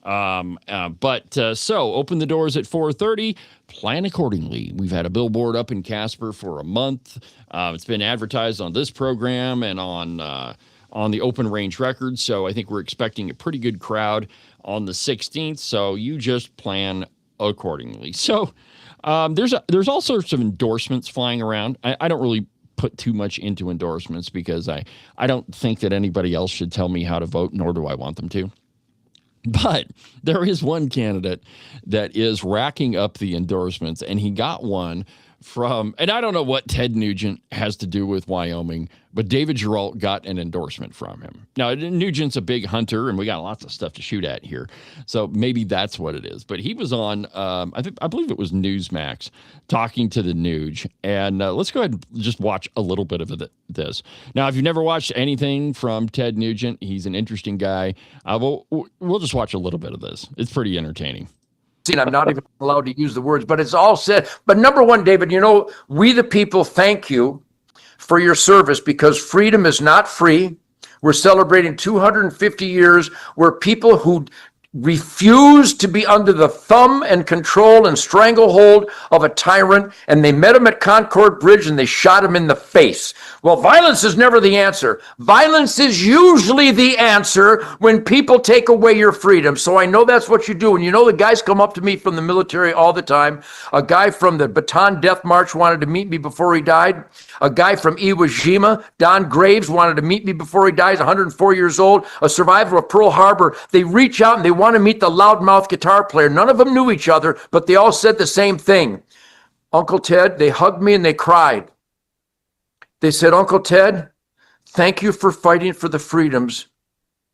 So open the doors at 4:30. Plan accordingly. We've had a billboard up in Casper for a month. It's been advertised on this program and on the Open Range Records. So I think we're expecting a pretty good crowd on the 16th. So you just plan accordingly. So there's all sorts of endorsements flying around. I don't really put too much into endorsements because I don't think that anybody else should tell me how to vote, nor do I want them to. But there is one candidate that is racking up the endorsements, and he got one from, and I don't know what Ted Nugent has to do with Wyoming, but David Geralt got an endorsement from him. Now, Nugent's a big hunter, and we got lots of stuff to shoot at here, so maybe that's what it is. But he was on, I believe it was Newsmax, talking to the Nuge, and let's go ahead and just watch a little bit of this. Now, if you've never watched anything from Ted Nugent, he's an interesting guy. We'll just watch a little bit of this. It's pretty entertaining. I'm not even allowed to use the words, but it's all said. But number one, David, we the people thank you for your service because freedom is not free. We're celebrating 250 years where people who refused to be under the thumb and control and stranglehold of a tyrant, and they met him at Concord Bridge and they shot him in the face. Well, violence is never the answer. Violence is usually the answer when people take away your freedom. So I know that's what you do. And the guys come up to me from the military all the time. A guy from the Bataan Death March wanted to meet me before he died. A guy from Iwo Jima, Don Graves, wanted to meet me before he dies, 104 years old. A survivor of Pearl Harbor. They reach out and they want to meet the loudmouth guitar player. None of them knew each other, but they all said the same thing. Uncle Ted, they hugged me and they cried. They said, Uncle Ted, thank you for fighting for the freedoms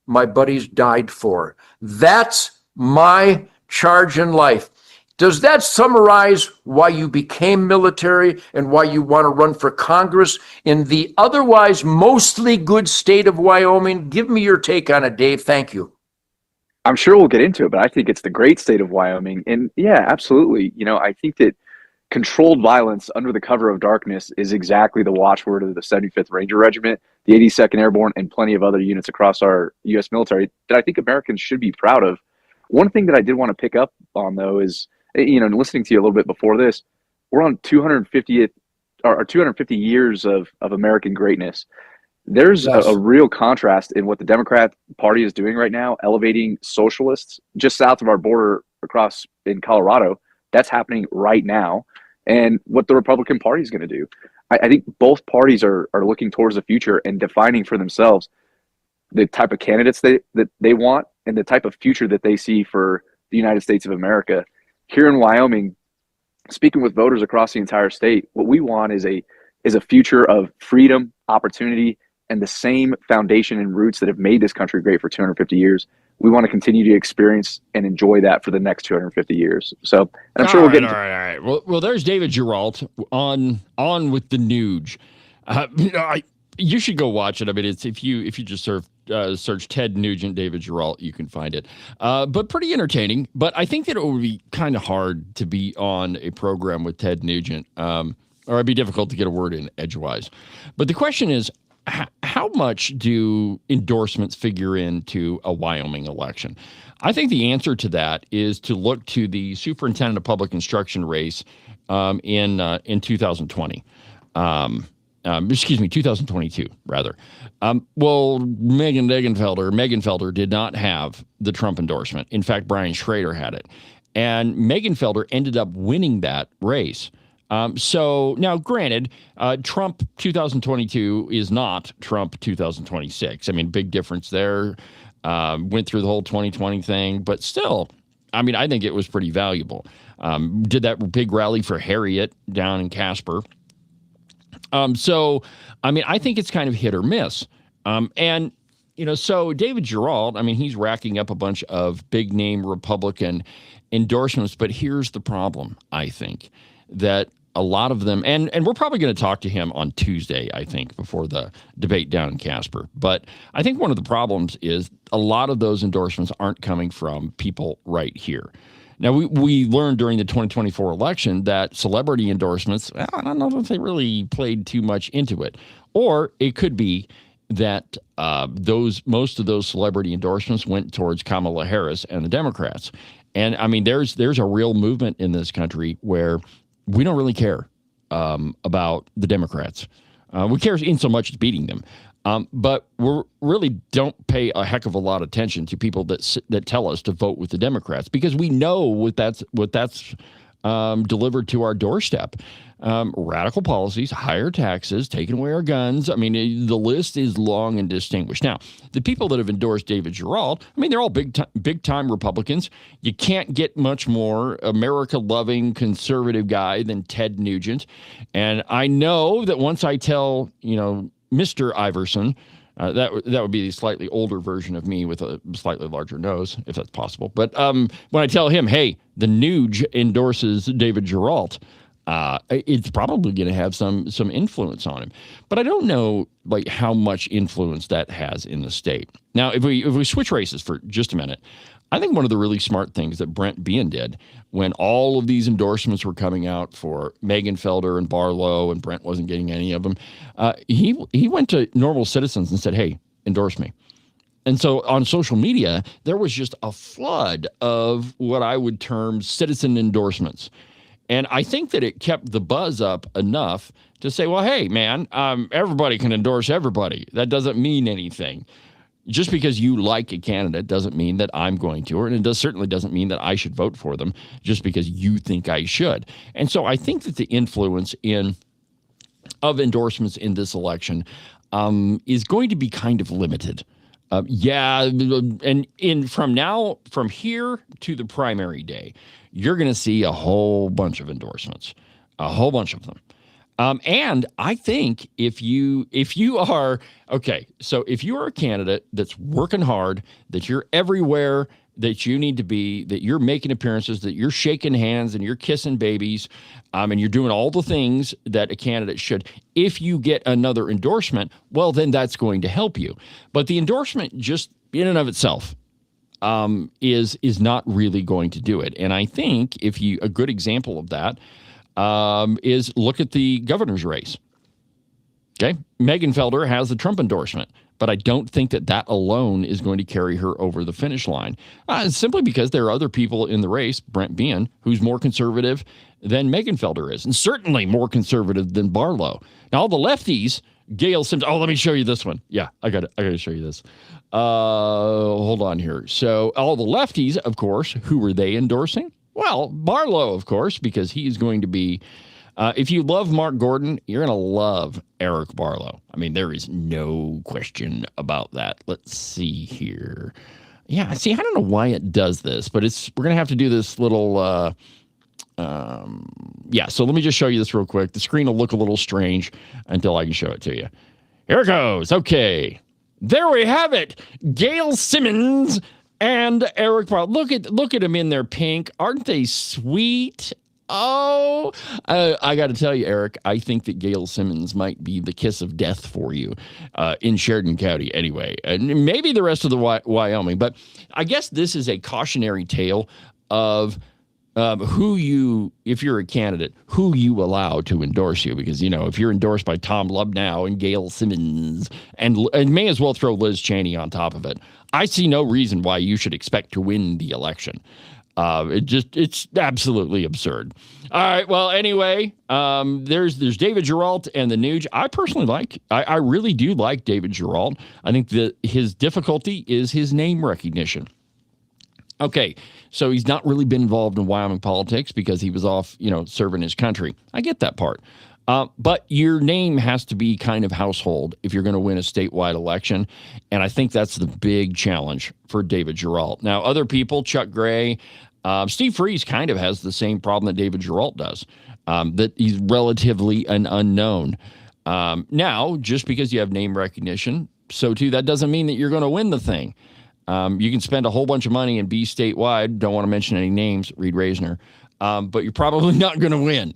my buddies died for. That's my charge in life. Does that summarize why you became military and why you want to run for Congress in the otherwise mostly good state of Wyoming? Give me your take on it, Dave. Thank you. I'm sure we'll get into it, but I think it's the great state of Wyoming. And yeah, absolutely. I think that controlled violence under the cover of darkness is exactly the watchword of the 75th Ranger Regiment, the 82nd Airborne, and plenty of other units across our U.S. military that I think Americans should be proud of. One thing that I did want to pick up on, though, is, listening to you a little bit before this, we're on 250 years of American greatness. There's a real contrast in what the Democrat Party is doing right now, elevating socialists just south of our border across in Colorado. That's happening right now. And what the Republican Party is going to do. I think both parties are looking towards the future and defining for themselves the type of candidates that they want and the type of future that they see for the United States of America. Here in Wyoming, speaking with voters across the entire state, what we want is a future of freedom, opportunity, and the same foundation and roots that have made this country great for 250 years. We want to continue to experience and enjoy that for the next 250 years. So, and I'm sure we'll get into all right. Well, there's David Geralt on with the Nuge. You should go watch it. I mean, it's if you just search Ted Nugent, David Geralt, you can find it. But pretty entertaining. But I think that it would be kind of hard to be on a program with Ted Nugent, or it'd be difficult to get a word in edgewise. But the question is, how much do endorsements figure into a Wyoming election? I think the answer to that is to look to the Superintendent of Public Instruction race in 2020. 2022, rather. Megan Felder did not have the Trump endorsement. In fact, Brian Schrader had it. And Megan Felder ended up winning that race. So now, granted, Trump 2022 is not Trump 2026. I mean, big difference there. Went through the whole 2020 thing, but still, I mean, I think it was pretty valuable. Did that big rally for Harriet down in Casper. So, I mean, I think it's kind of hit or miss. And, so David Geralt, I mean, he's racking up a bunch of big name Republican endorsements, but here's the problem, I think, that a lot of them, and we're probably going to talk to him on Tuesday, I think, before the debate down in Casper. But I think one of the problems is a lot of those endorsements aren't coming from people right here. Now, we learned during the 2024 election that celebrity endorsements, I don't know if they really played too much into it. Or it could be that most of those celebrity endorsements went towards Kamala Harris and the Democrats. And, I mean, there's a real movement in this country where we don't really care about the Democrats. We care in so much as beating them. But we really don't pay a heck of a lot of attention to people that tell us to vote with the Democrats, because we know what that's delivered to our doorstep. Radical policies, higher taxes, taking away our guns. I mean, the list is long and distinguished. Now, the people that have endorsed David Geralt, I mean, they're all big time Republicans. You can't get much more America-loving conservative guy than Ted Nugent. And I know that once I tell, Mr. Iverson, that would be the slightly older version of me with a slightly larger nose, if that's possible. But when I tell him, hey, the Nuge endorses David Geralt, it's probably going to have some influence on him. But I don't know how much influence that has in the state. Now, if we switch races for just a minute, I think one of the really smart things that Brent Bean did when all of these endorsements were coming out for Megan Felder and Barlow, and Brent wasn't getting any of them, he went to normal citizens and said, hey, endorse me. And so on social media, there was just a flood of what I would term citizen endorsements. And I think that it kept the buzz up enough to say, well, hey, man, everybody can endorse everybody. That doesn't mean anything. Just because you like a candidate doesn't mean that I'm going to, and it certainly doesn't mean that I should vote for them just because you think I should. And so I think that the influence of endorsements in this election is going to be kind of limited. From here to the primary day, you're going to see a whole bunch of endorsements, a whole bunch of them. And I think if you are a candidate that's working hard, that you're everywhere, that you need to be, that you're making appearances, that you're shaking hands and you're kissing babies, and you're doing all the things that a candidate should. If you get another endorsement, well, then that's going to help you. But the endorsement just in and of itself is not really going to do it. And I think a good example of that is look at the governor's race. Okay, Megan Felder has the Trump endorsement, but I don't think that alone is going to carry her over the finish line, simply because there are other people in the race, Brent Bean, who's more conservative than Megan Felder is, and certainly more conservative than Barlow. Now, all the lefties, Gail Simpson. Oh, let me show you this one. Yeah, I got to show you this. Hold on here. So all the lefties, of course, who were they endorsing? Well, Barlow, of course, because he's going to be. If you love Mark Gordon, you're going to love Eric Barlow. I mean, there is no question about that. Let's see here. Yeah, see, I don't know why it does this, but we're going to have to do this little, so let me just show you this real quick. The screen will look a little strange until I can show it to you. Here it goes. Okay. There we have it. Gail Simmons and Eric Barlow. Look at them in their pink. Aren't they sweet? Oh, I got to tell you, Eric, I think that Gail Simmons might be the kiss of death for you in Sheridan County anyway, and maybe the rest of the Wyoming. But I guess this is a cautionary tale of if you're a candidate, who you allow to endorse you. Because, if you're endorsed by Tom Lubnow and Gail Simmons and may as well throw Liz Cheney on top of it, I see no reason why you should expect to win the election. It's absolutely absurd. All right. Well, anyway, there's David Geralt and the Nuge. I personally I really do like David Geralt. I think that his difficulty is his name recognition. Okay. So he's not really been involved in Wyoming politics because he was off, serving his country. I get that part. But your name has to be kind of household if you're going to win a statewide election. And I think that's the big challenge for David Geralt. Now, other people, Chuck Gray, Steve Freeze kind of has the same problem that David Geralt does, that he's relatively an unknown. Now, just because you have name recognition, so too, that doesn't mean that you're going to win the thing. You can spend a whole bunch of money and be statewide. Don't want to mention any names, Reed Reisner, but you're probably not going to win.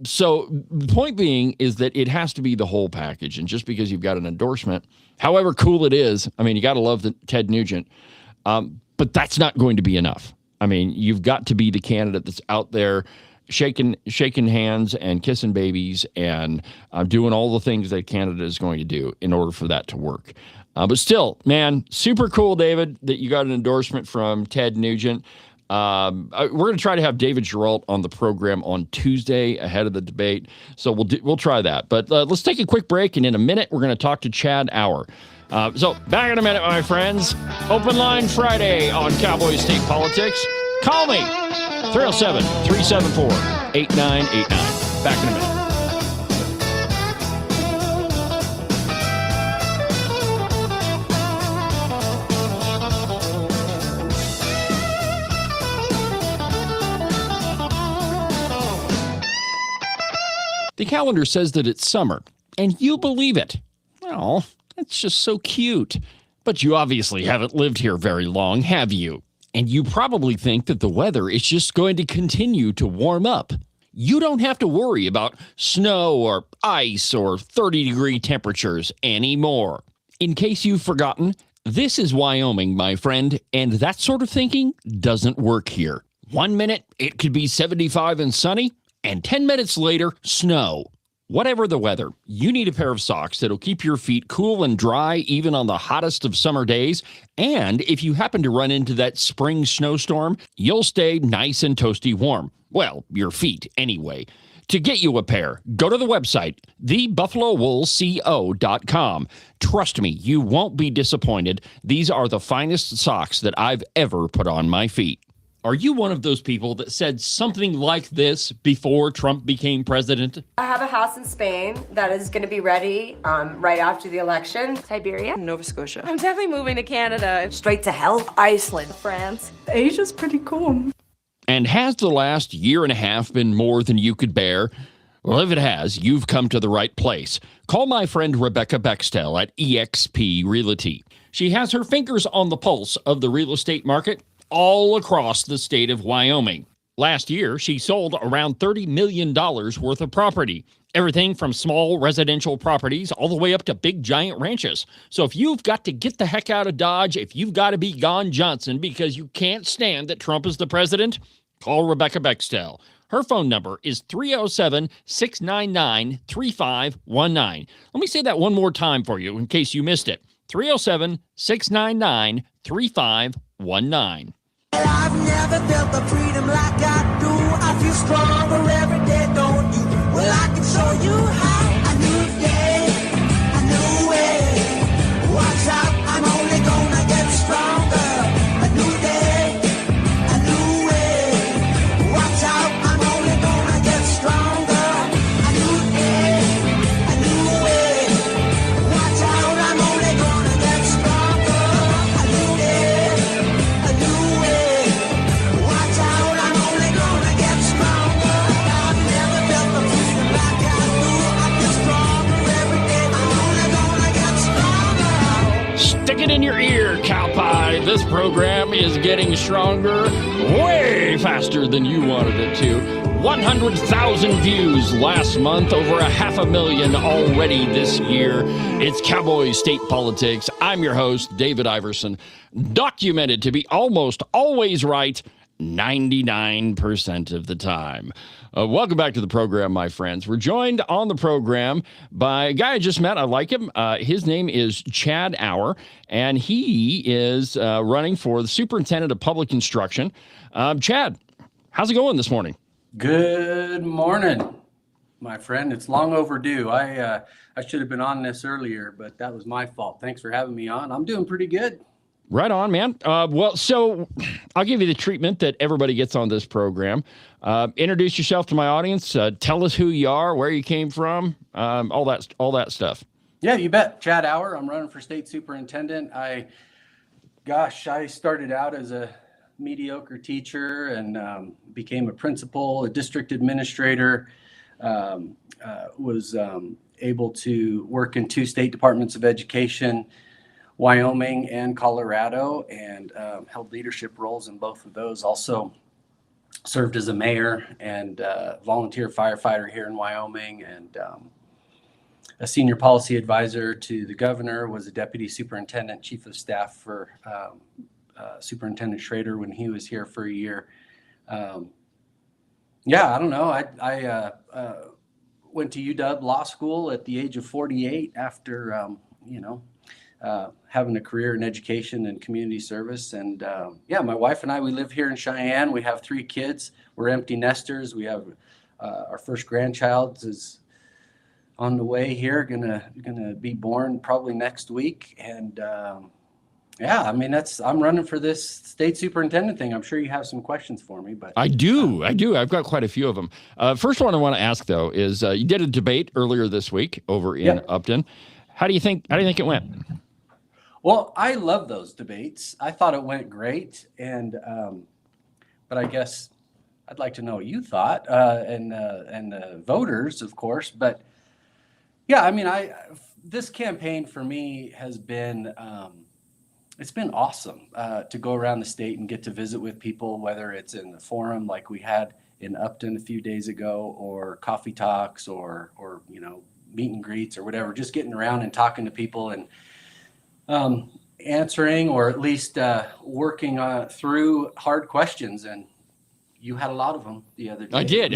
So the point being is that it has to be the whole package. And just because you've got an endorsement, however cool it is, I mean, you got to love Ted Nugent, but that's not going to be enough. I mean, you've got to be the candidate that's out there shaking hands and kissing babies and doing all the things that a candidate is going to do in order for that to work. But still, man, super cool, David, that you got an endorsement from Ted Nugent. We're going to try to have David Geralt on the program on Tuesday ahead of the debate. So we'll try that. But let's take a quick break, and in a minute, we're going to talk to Chad Auer. So back in a minute, my friends. Open Line Friday on Cowboy State Politics. Call me, 307-374-8989. Back in a minute. The calendar says that it's summer, and you believe it. Oh, that's just so cute. But you obviously haven't lived here very long, have you? And you probably think that the weather is just going to continue to warm up. You don't have to worry about snow or ice or 30-degree temperatures anymore. In case you've forgotten, this is Wyoming, my friend, and that sort of thinking doesn't work here. 1 minute, it could be 75 and sunny, and 10 minutes later, snow. Whatever the weather, you need a pair of socks that'll keep your feet cool and dry even on the hottest of summer days. And if you happen to run into that spring snowstorm, you'll stay nice and toasty warm. Well, your feet anyway. To get you a pair, go to the website, thebuffalowoolco.com. Trust me, you won't be disappointed. These are the finest socks that I've ever put on my feet. Are you one of those people that said something like this before Trump became president? I have a house in Spain that is going to be ready right after the election. Siberia, Nova Scotia. I'm definitely moving to Canada. Straight to hell. Iceland. France. Asia's pretty cool. And has the last year and a half been more than you could bear? Well, if it has, you've come to the right place. Call my friend Rebecca Bextel at eXp Realty. She has her fingers on the pulse of the real estate market all across the state of Wyoming. Last year, she sold around $30 million worth of property. Everything from small residential properties all the way up to big giant ranches. So if you've got to get the heck out of Dodge, if you've got to be gone Johnson because you can't stand that Trump is the president, call Rebecca Bextel. Her phone number is 307-699-3519. Let me say that one more time for you in case you missed it. 307-699-3519. I've never felt the freedom like I do. I feel stronger every day, don't you? Well, I can show you how. A new day, a new way. Watch out, I'm only gonna get stronger. A new day, a new way. Watch out, I'm only gonna get stronger. A new day, a new way. Watch out, I'm only gonna get stronger. A new day, a new way. Watch out, I'm only gonna get stronger. I've never felt the freedom like I do. I feel stronger every day. I'm only gonna get stronger. Stick it in your ear, cow pie. This program is getting stronger way faster than you wanted it to. 100,000 views last month, over 500,000 already this year. It's Cowboy State Politics. I'm your host, David Iverson, documented to be almost always right 99% of the time. Welcome back to the program, my friends. We're joined on the program by a guy I just met. I like him. His name is Chad Auer, and he is running for the Superintendent of Public Instruction. Chad, how's it going this morning? Good morning, my friend. It's long overdue. I should have been on this earlier, but that was my fault. Thanks for having me on. I'm doing pretty good. Right on, man. Well, so I'll give you the treatment that everybody gets on this program. Introduce yourself to my audience. Tell us who you are, where you came from, all that stuff. Yeah, you bet. Chad Auer. I'm running for state superintendent. I started out as a mediocre teacher and became a principal, a district administrator. Was able to work in 2 state departments of education, Wyoming and Colorado, and held leadership roles in both of those. Also served as a mayor and volunteer firefighter here in Wyoming, and a senior policy advisor to the governor, was a deputy superintendent, chief of staff for Superintendent Schrader when he was here for a year. I don't know. I went to UW Law School at the age of 48 after, having a career in education and community service. And my wife and I, we live here in Cheyenne. We have 3 kids. We're empty nesters. We have our first grandchild is on the way here, gonna be born probably next week. And I'm running for this state superintendent thing. I'm sure you have some questions for me, but I do. I've got quite a few of them. First one I want to ask though is you did a debate earlier this week over in Upton. How do you think it went? Well, I love those debates. I thought it went great, and but I guess I'd like to know what you thought, and the voters, of course. But this campaign for me has been it's been awesome to go around the state and get to visit with people, whether it's in the forum like we had in Upton a few days ago, or coffee talks, or meet and greets, or whatever. Just getting around and talking to people and answering, or at least working through hard questions. And you had a lot of them the other day. I did.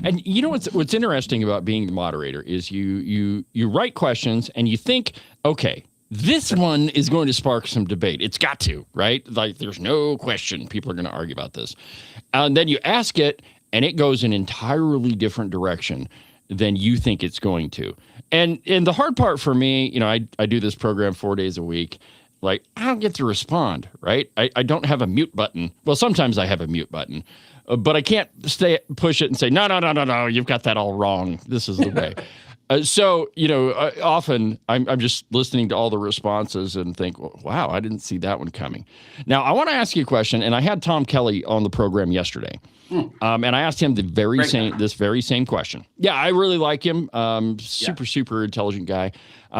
And you know what's interesting about being the moderator is you write questions and you think, okay, this one is going to spark some debate. It's got to, right? Like, there's no question people are going to argue about this. And then you ask it, and it goes an entirely different direction than you think it's going to. And the hard part for me, I do this program 4 days a week. Like, I don't get to respond, right? I don't have a mute button. Well, sometimes I have a mute button, but I can't push it and say, no, you've got that all wrong. This is the way. Often I'm just listening to all the responses and think, wow, I didn't see that one coming. Now, I want to ask you a question, and I had Tom Kelly on the program yesterday, and I asked him this very same question. Yeah, I really like him. Super intelligent guy.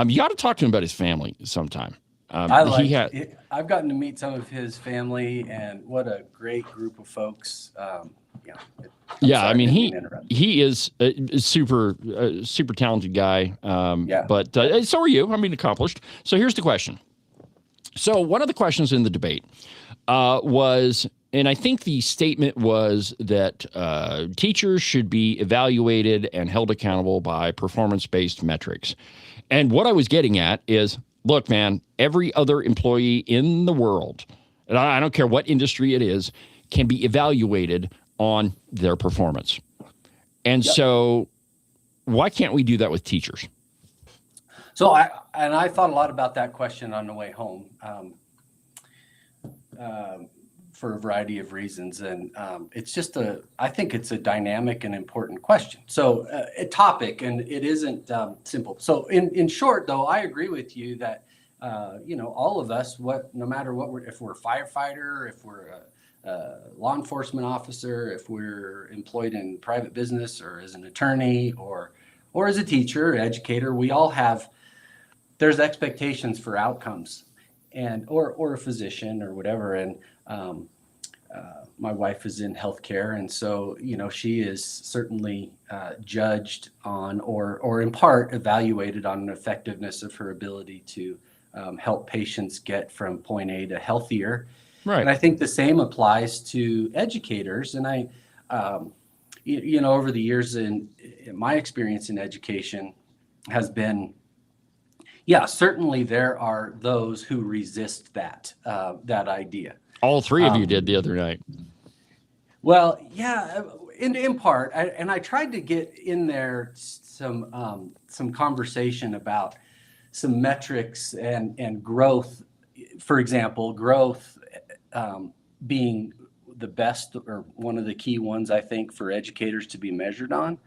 You got to talk to him about his family sometime. I've gotten to meet some of his family, and what a great group of folks. I mean, he is a super talented guy. But so are you. I mean, accomplished. So here's the question. So one of the questions in the debate was, and I think the statement was that teachers should be evaluated and held accountable by performance-based metrics. And what I was getting at is, look, man, every other employee in the world, and I don't care what industry it is, can be evaluated on their performance. And so why can't we do that with teachers? So I thought a lot about that question on the way home for a variety of reasons. And it's just I think it's a dynamic and important question. So a topic, and it isn't simple. So in short, though, I agree with you that, all of us, no matter what, if we're a firefighter, if we're a law enforcement officer, if we're employed in private business or as an attorney or as a teacher, educator, we all have, there's expectations for outcomes or a physician or whatever. And my wife is in healthcare. And so, she is certainly judged on or in part evaluated on the effectiveness of her ability to help patients get from point A to healthier. Right. And I think the same applies to educators. And I, over the years in my experience in education has been, certainly there are those who resist that idea. All three of you did the other night. Well, yeah, in part, I tried to get in there some conversation about some metrics and growth. For example, growth being the best or one of the key ones, I think, for educators to be measured on.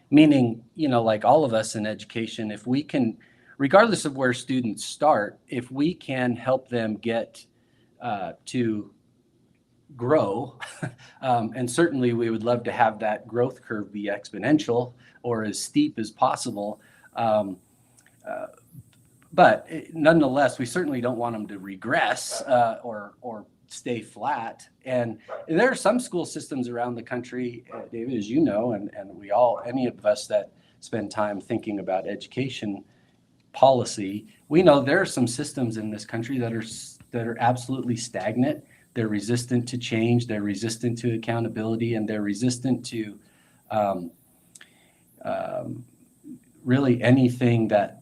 Meaning, like all of us in education, if we can, regardless of where students start, if we can help them get to grow, and certainly we would love to have that growth curve be exponential or as steep as possible. But nonetheless, we certainly don't want them to regress or stay flat. And there are some school systems around the country, David, as you know, and we all, any of us that spend time thinking about education policy, we know there are some systems in this country that are absolutely stagnant. They're resistant to change. They're resistant to accountability, and they're resistant to really anything that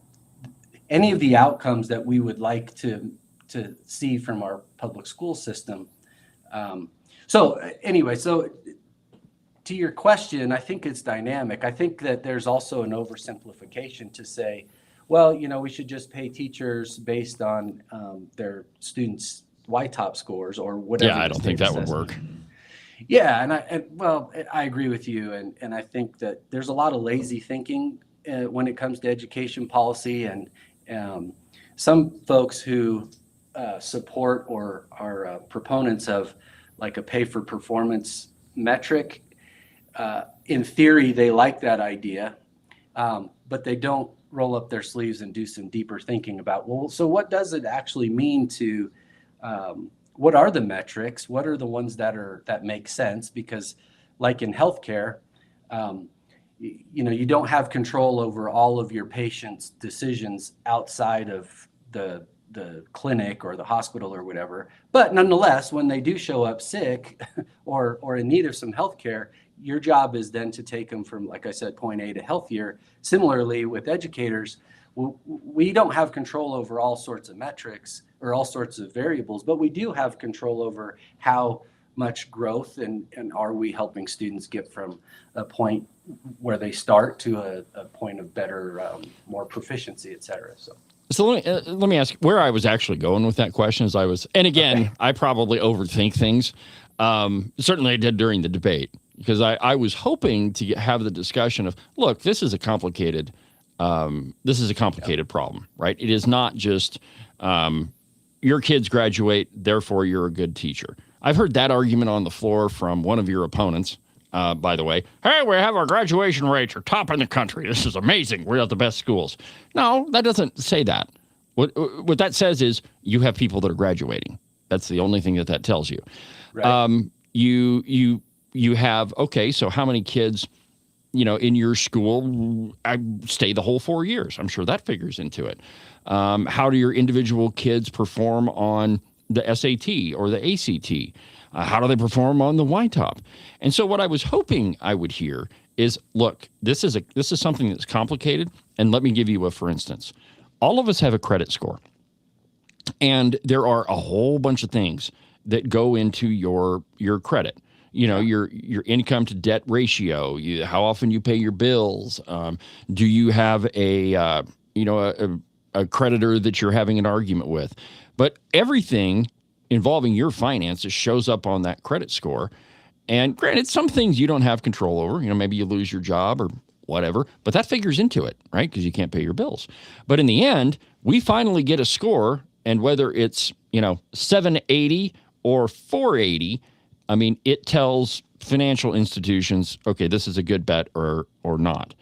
any of the outcomes that we would like to see from our public school system. So to your question, I think it's dynamic. I think that there's also an oversimplification to say, well, we should just pay teachers based on their students' YTOP scores or whatever. Yeah, I don't think that would work. Yeah, I agree with you, and I think that there's a lot of lazy thinking when it comes to education policy, and some folks who support or are proponents of like a pay for performance metric. In theory, they like that idea, but they don't roll up their sleeves and do some deeper thinking about, well, so what does it actually mean to, what are the metrics? What are the ones that make sense? Because like in healthcare, you don't have control over all of your patients' decisions outside of the clinic or the hospital or whatever. But nonetheless, when they do show up sick or in need of some health care, your job is then to take them from, like I said, point A to healthier. Similarly, with educators, we don't have control over all sorts of metrics or all sorts of variables, but we do have control over how much growth and are we helping students get from a point where they start to a point of better, more proficiency, et cetera. So let me ask where I was actually going with that question. And again, I probably overthink things. Certainly I did during the debate, because I was hoping to have the discussion of, look, this is a complicated problem, right? It is not just your kids graduate, therefore you're a good teacher. I've heard that argument on the floor from one of your opponents, by the way. Hey, we have our graduation rates are top in the country. This is amazing. We're at the best schools. No, that doesn't say that. What that says is you have people that are graduating. That's the only thing that tells you. Right. You have, okay, so how many kids, in your school stay the whole 4 years? I'm sure that figures into it. How do your individual kids perform on the SAT or the ACT? How do they perform on the YTOP? And so what I was hoping I would hear is, look, this is something that's complicated. And let me give you for instance. All of us have a credit score. And there are a whole bunch of things that go into your credit. Your income to debt ratio, how often you pay your bills. Do you have a creditor that you're having an argument with? But everything involving your finances shows up on that credit score. And granted, some things you don't have control over. Maybe you lose your job or whatever, but that figures into it, right? Because you can't pay your bills. But in the end, we finally get a score, and whether it's 780 or 480, it tells financial institutions, okay, this is a good bet or not.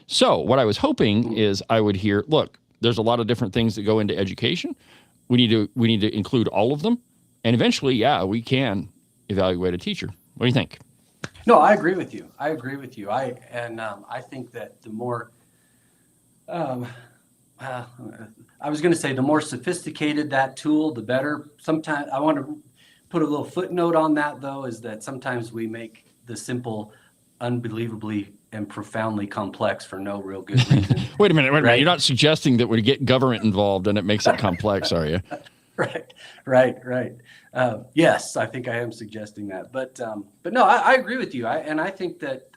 So what I was hoping is I would hear, look, there's a lot of different things that go into education. We need to include all of them, and eventually, yeah, we can evaluate a teacher. What do you think? No, I agree with you. I think that the more, I was going to say, the more sophisticated that tool, the better. Sometimes I want to put a little footnote on that, though, is that sometimes we make the simple unbelievably and profoundly complex for no real good reason. Wait a minute. You're not suggesting that we get government involved and it makes it complex, are you? Right. Yes, I think I am suggesting that, but no, I agree with you. I think that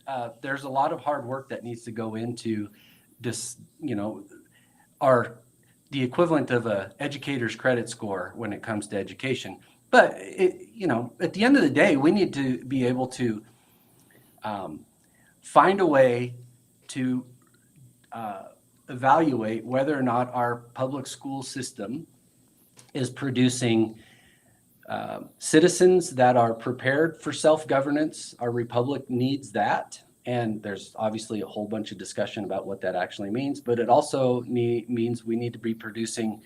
there's a lot of hard work that needs to go into this, the equivalent of a educator's credit score when it comes to education. But at the end of the day, we need to be able to find a way to evaluate whether or not our public school system is producing citizens that are prepared for self-governance. Our republic needs that. And there's obviously a whole bunch of discussion about what that actually means, but it also means we need to be producing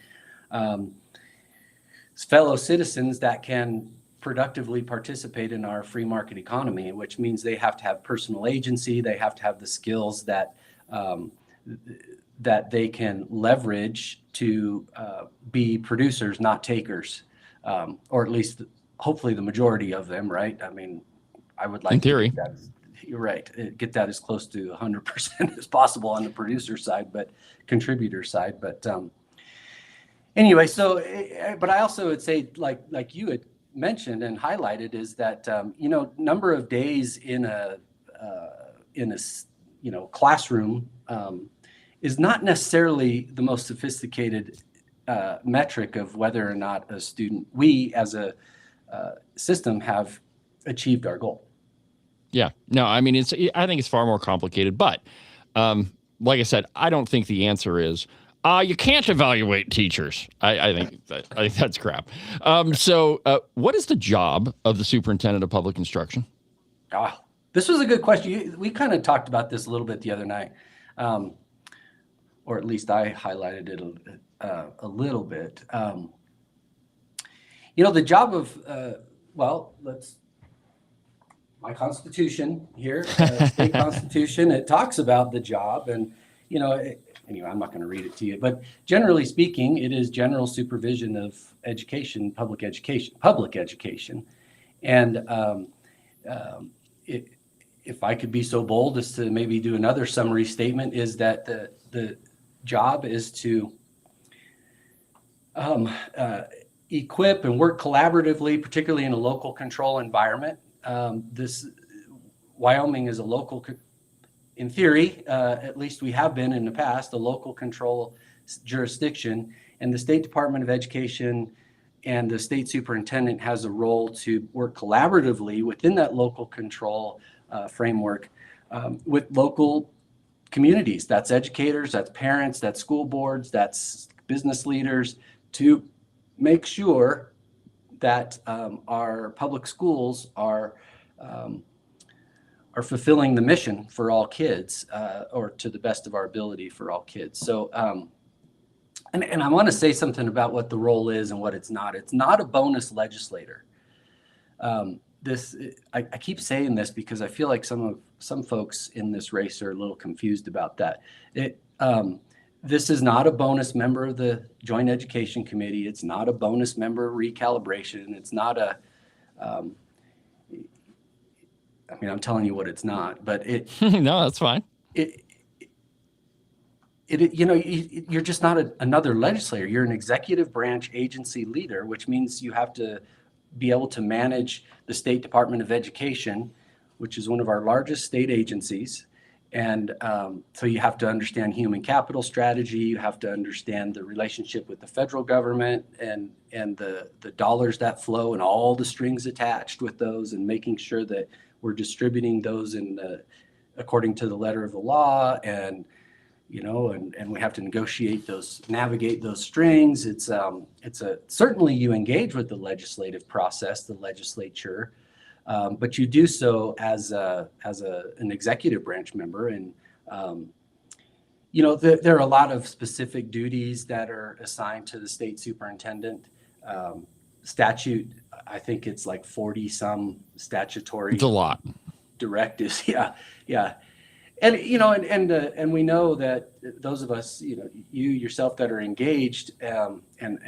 fellow citizens that can productively participate in our free market economy, which means they have to have personal agency. They have to have the skills that they can leverage to be producers, not takers, or at least hopefully the majority of them, right? I would like in theory. You're right. Get that as close to 100% as possible on the producer side, but contributor side. But anyway, but I also would say, like you had mentioned and highlighted, is that number of days in a classroom is not necessarily the most sophisticated metric of whether or not we as a system have achieved our goal. Yeah, no, I think it's far more complicated, but like I said, I don't think the answer is you can't evaluate teachers. I think that's crap. So what is the job of the superintendent of public instruction? This was a good question. We kind of talked about this a little bit the other night, or at least I highlighted it a little bit. The job of, my Constitution here, state Constitution, it talks about the job, and anyway, I'm not going to read it to you, but generally speaking, it is general supervision of education, public education. And if I could be so bold as to maybe do another summary statement, is that the job is to equip and work collaboratively, particularly in a local control environment. Wyoming is a local, in theory, at least we have been in the past, a local control jurisdiction, and the State Department of Education and the state superintendent has a role to work collaboratively within that local control framework with local communities. That's educators, that's parents, that's school boards, that's business leaders, to make sure that our public schools are fulfilling the mission for all kids, or to the best of our ability for all kids. So And I want to say something about what the role is and what it's not. It's not a bonus legislator. I keep saying this because I feel like some folks in this race are a little confused about that. This is not a bonus member of the Joint Education Committee. It's not a bonus member of recalibration. It's not a, I'm telling you what it's not, but No, that's fine. You're just not another legislator. You're an executive branch agency leader, which means you have to be able to manage the State Department of Education, which is one of our largest state agencies. And so you have to understand human capital strategy. You have to understand the relationship with the federal government and the dollars that flow and all the strings attached with those, and making sure that we're distributing those according to the letter of the law. And we have to navigate those strings. Certainly you engage with the legislative process, the legislature, but you do so as an executive branch member. And, there are a lot of specific duties that are assigned to the state superintendent. Statute, I think it's like 40 some statutory. It's a lot. Directives. Yeah. Yeah. And and we know that those of us, you yourself that are engaged, and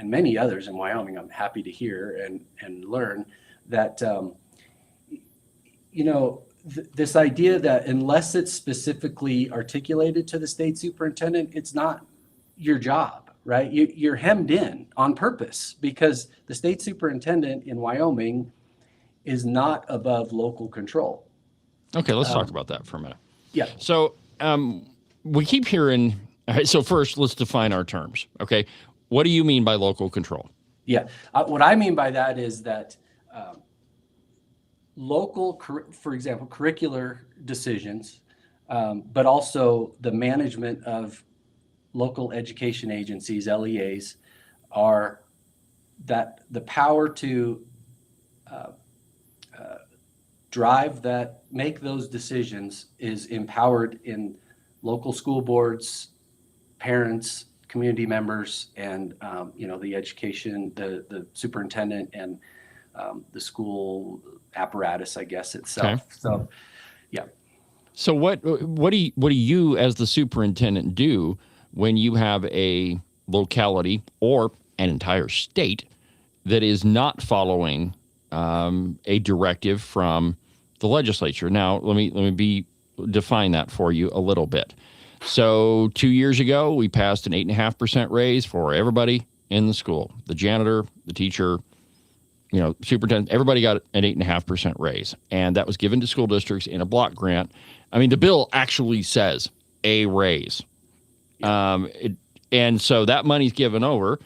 many others in Wyoming, I'm happy to hear and learn that this idea that unless it's specifically articulated to the state superintendent, it's not your job, right? You're hemmed in on purpose, because the state superintendent in Wyoming is not above local control. Okay, let's talk about that for a minute. Yeah. So we keep hearing, all right, so first let's define our terms, okay? What do you mean by local control? Yeah, what I mean by that is that local, for example, curricular decisions, but also the management of local education agencies, LEAs, are that the power to make those decisions is empowered in local school boards, parents, community members, and the education, the superintendent, and the school apparatus, I guess, itself. Okay. So, yeah. So what do you as the superintendent do when you have a locality or an entire state that is not following a directive from the legislature? Now, let me define that for you a little bit. So 2 years ago, we passed an 8.5% raise for everybody in the school. The janitor, the teacher, superintendent, everybody got an 8.5% raise. And that was given to school districts in a block grant. I mean, the bill actually says a raise. And so that money's given over.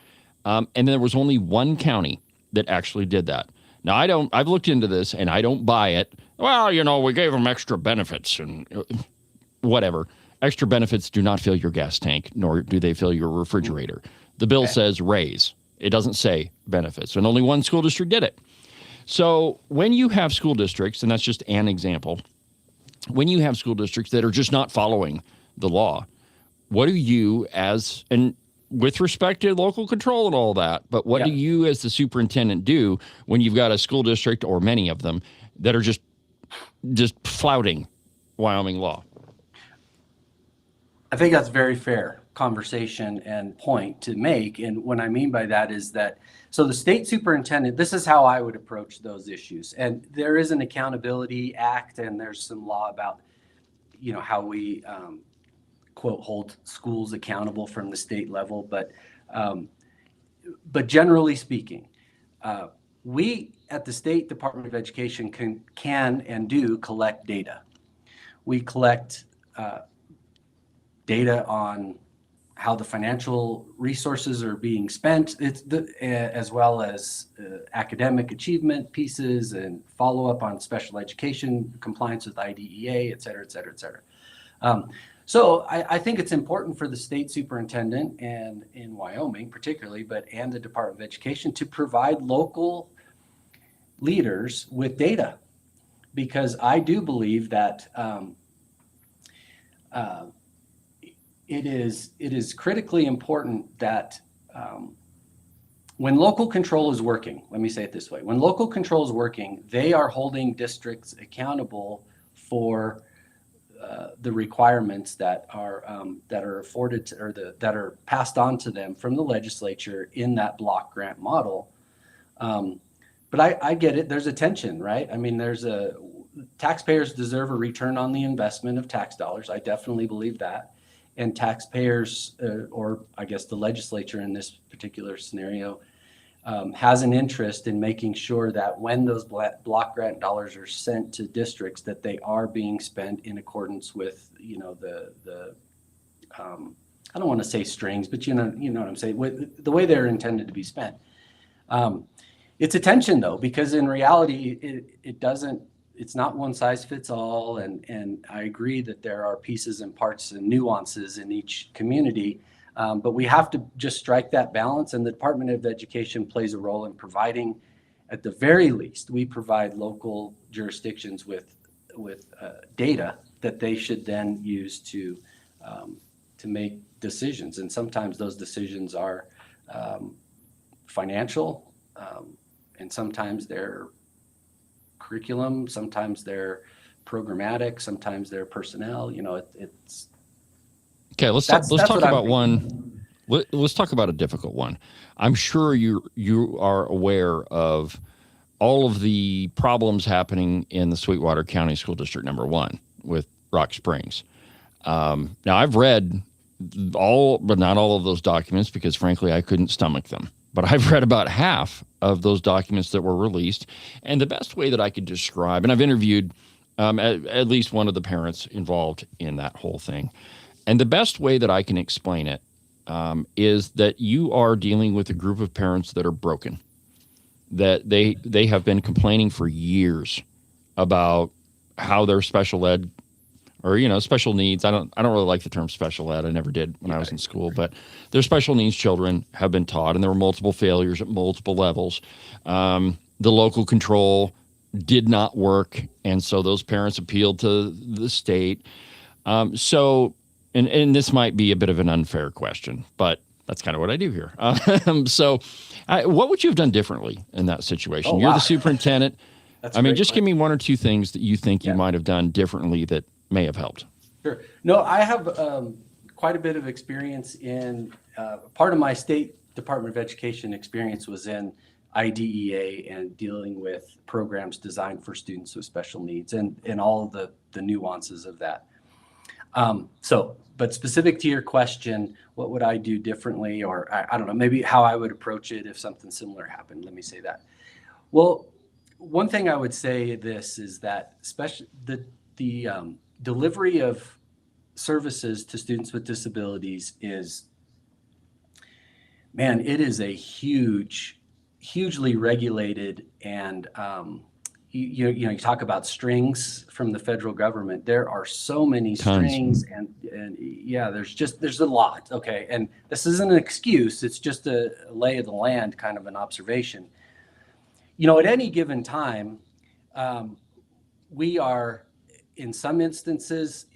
And there was only one county that actually did that. Now, I've looked into this and I don't buy it. Well, we gave them extra benefits and whatever. Extra benefits do not fill your gas tank, nor do they fill your refrigerator. The bill says raise. It doesn't say benefits. And only one school district did it. So when you have school districts, and that's just an example, when you have school districts that are just not following the law, what do you and with respect to local control and all that, but what do you as the superintendent do when you've got a school district, or many of them, that are just flouting Wyoming law? I think that's a very fair conversation and point to make. And what I mean by that is that, so the state superintendent, this is how I would approach those issues. And there is an Accountability Act, and there's some law about, how we, quote, hold schools accountable from the state level. But generally speaking, we at the State Department of Education can and do collect data. We collect data on how the financial resources are being spent, as well as academic achievement pieces and follow up on special education, compliance with IDEA, et cetera, et cetera, et cetera. So I think it's important for the state superintendent, and in Wyoming particularly, and the Department of Education, to provide local leaders with data, because I do believe that it is critically important that when local control is working, let me say it this way, when local control is working, they are holding districts accountable for the requirements that are afforded to, or that are passed on to them from the legislature in that block grant model. But I get it. There's a tension, right? I mean, taxpayers deserve a return on the investment of tax dollars. I definitely believe that. And taxpayers, or I guess the legislature in this particular scenario, has an interest in making sure that when those block grant dollars are sent to districts, that they are being spent in accordance with, the I don't want to say strings, but you know what I'm saying, with the way they're intended to be spent. It's a tension though, because in reality, it's not one size fits all. And I agree that there are pieces and parts and nuances in each community. But we have to just strike that balance, and the Department of Education plays a role in providing, at the very least, we provide local jurisdictions with data that they should then use to make decisions. And sometimes those decisions are financial, and sometimes they're curriculum, sometimes they're programmatic, sometimes they're personnel. It's okay. Let's talk about one. Let's talk about a difficult one. I'm sure you are aware of all of the problems happening in the Sweetwater County School District number 1 with Rock Springs. Now I've read but not all of those documents, because frankly I couldn't stomach them. But I've read about half of those documents that were released. And the best way that I could describe, and I've interviewed at least one of the parents involved in that whole thing. And the best way that I can explain it is that you are dealing with a group of parents that are broken, that they have been complaining for years about how their special ed, or special needs. I don't really like the term special ed. I never did when I was in school, but their special needs children have been taught, and there were multiple failures at multiple levels. The local control did not work, and so those parents appealed to the state. And this might be a bit of an unfair question, but that's kind of what I do here. What would you have done differently in that situation? You're the superintendent. Just give me one or two things that you think you might have done differently that may have helped. Sure. No, I have quite a bit of experience in part of my state Department of Education experience was in IDEA and dealing with programs designed for students with special needs and all of the nuances of that. But specific to your question, what would I do differently, or I don't know, maybe how I would approach it if something similar happened. Let me say that. Well, one thing I would say is that especially the delivery of services to students with disabilities is, man, it is a hugely regulated, and you talk about strings from the federal government. There are so many strings, and there's a lot. Okay, and this isn't an excuse. It's just a lay of the land, kind of an observation. At any given time, we are, in some instances,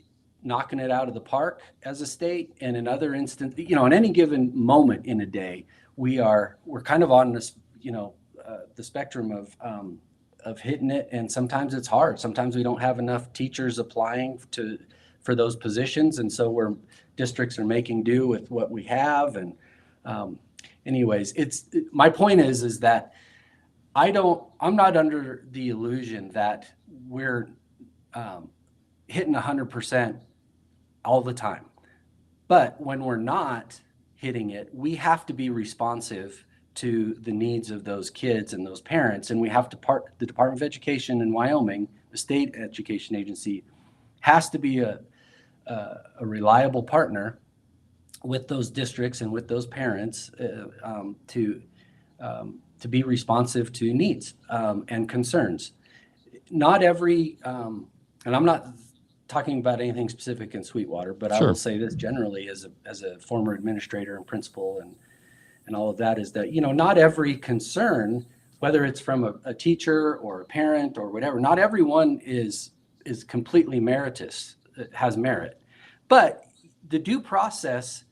knocking it out of the park as a state, and in other instances, in any given moment in a day, we're kind of on this, the spectrum of hitting it, and sometimes it's hard. Sometimes we don't have enough teachers applying for those positions, and so districts are making do with what we have. And anyways, my point is that I'm not under the illusion that we're hitting 100% all the time. But when we're not hitting it, we have to be responsive to the needs of those kids and those parents. And we have to the Department of Education in Wyoming, the state education agency, has to be a reliable partner with those districts and with those parents to be responsive to needs and concerns. Not every, and I'm not talking about anything specific in Sweetwater, but I will say this generally as a former administrator and principal and all of that, is that, not every concern, whether it's from a teacher or a parent or whatever, not everyone is completely has merit. But the due process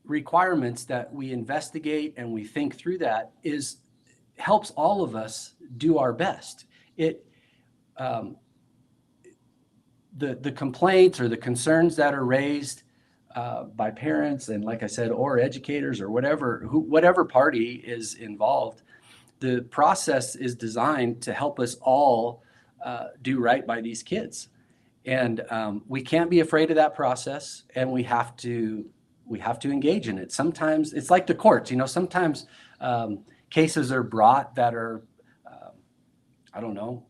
requirements that we investigate and we think through that helps all of us do our best. The complaints or the concerns that are raised by parents and, like I said, or educators or whatever party is involved, the process is designed to help us all do right by these kids. And we can't be afraid of that process, and we have to engage in it. Sometimes it's like the courts, sometimes cases are brought that are, I don't know,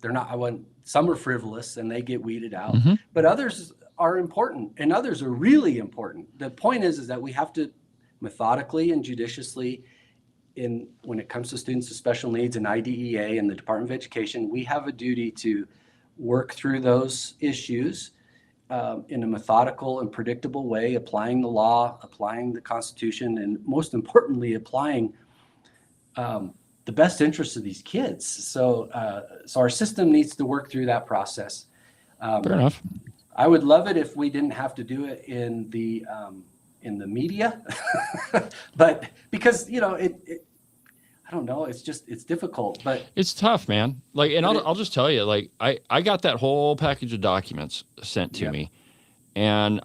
some are frivolous and they get weeded out, but others are important and others are really important. The point is that we have to methodically and judiciously, when it comes to students with special needs and IDEA and the Department of Education, we have a duty to work through those issues in a methodical and predictable way, applying the law, applying the Constitution, and most importantly, applying the best interests of these kids. So our system needs to work through that process. Fair enough. I would love it if we didn't have to do it in the media, but because I don't know, it's difficult, but it's tough, man. Like, and I'll just tell you, like, I got that whole package of documents sent to me, and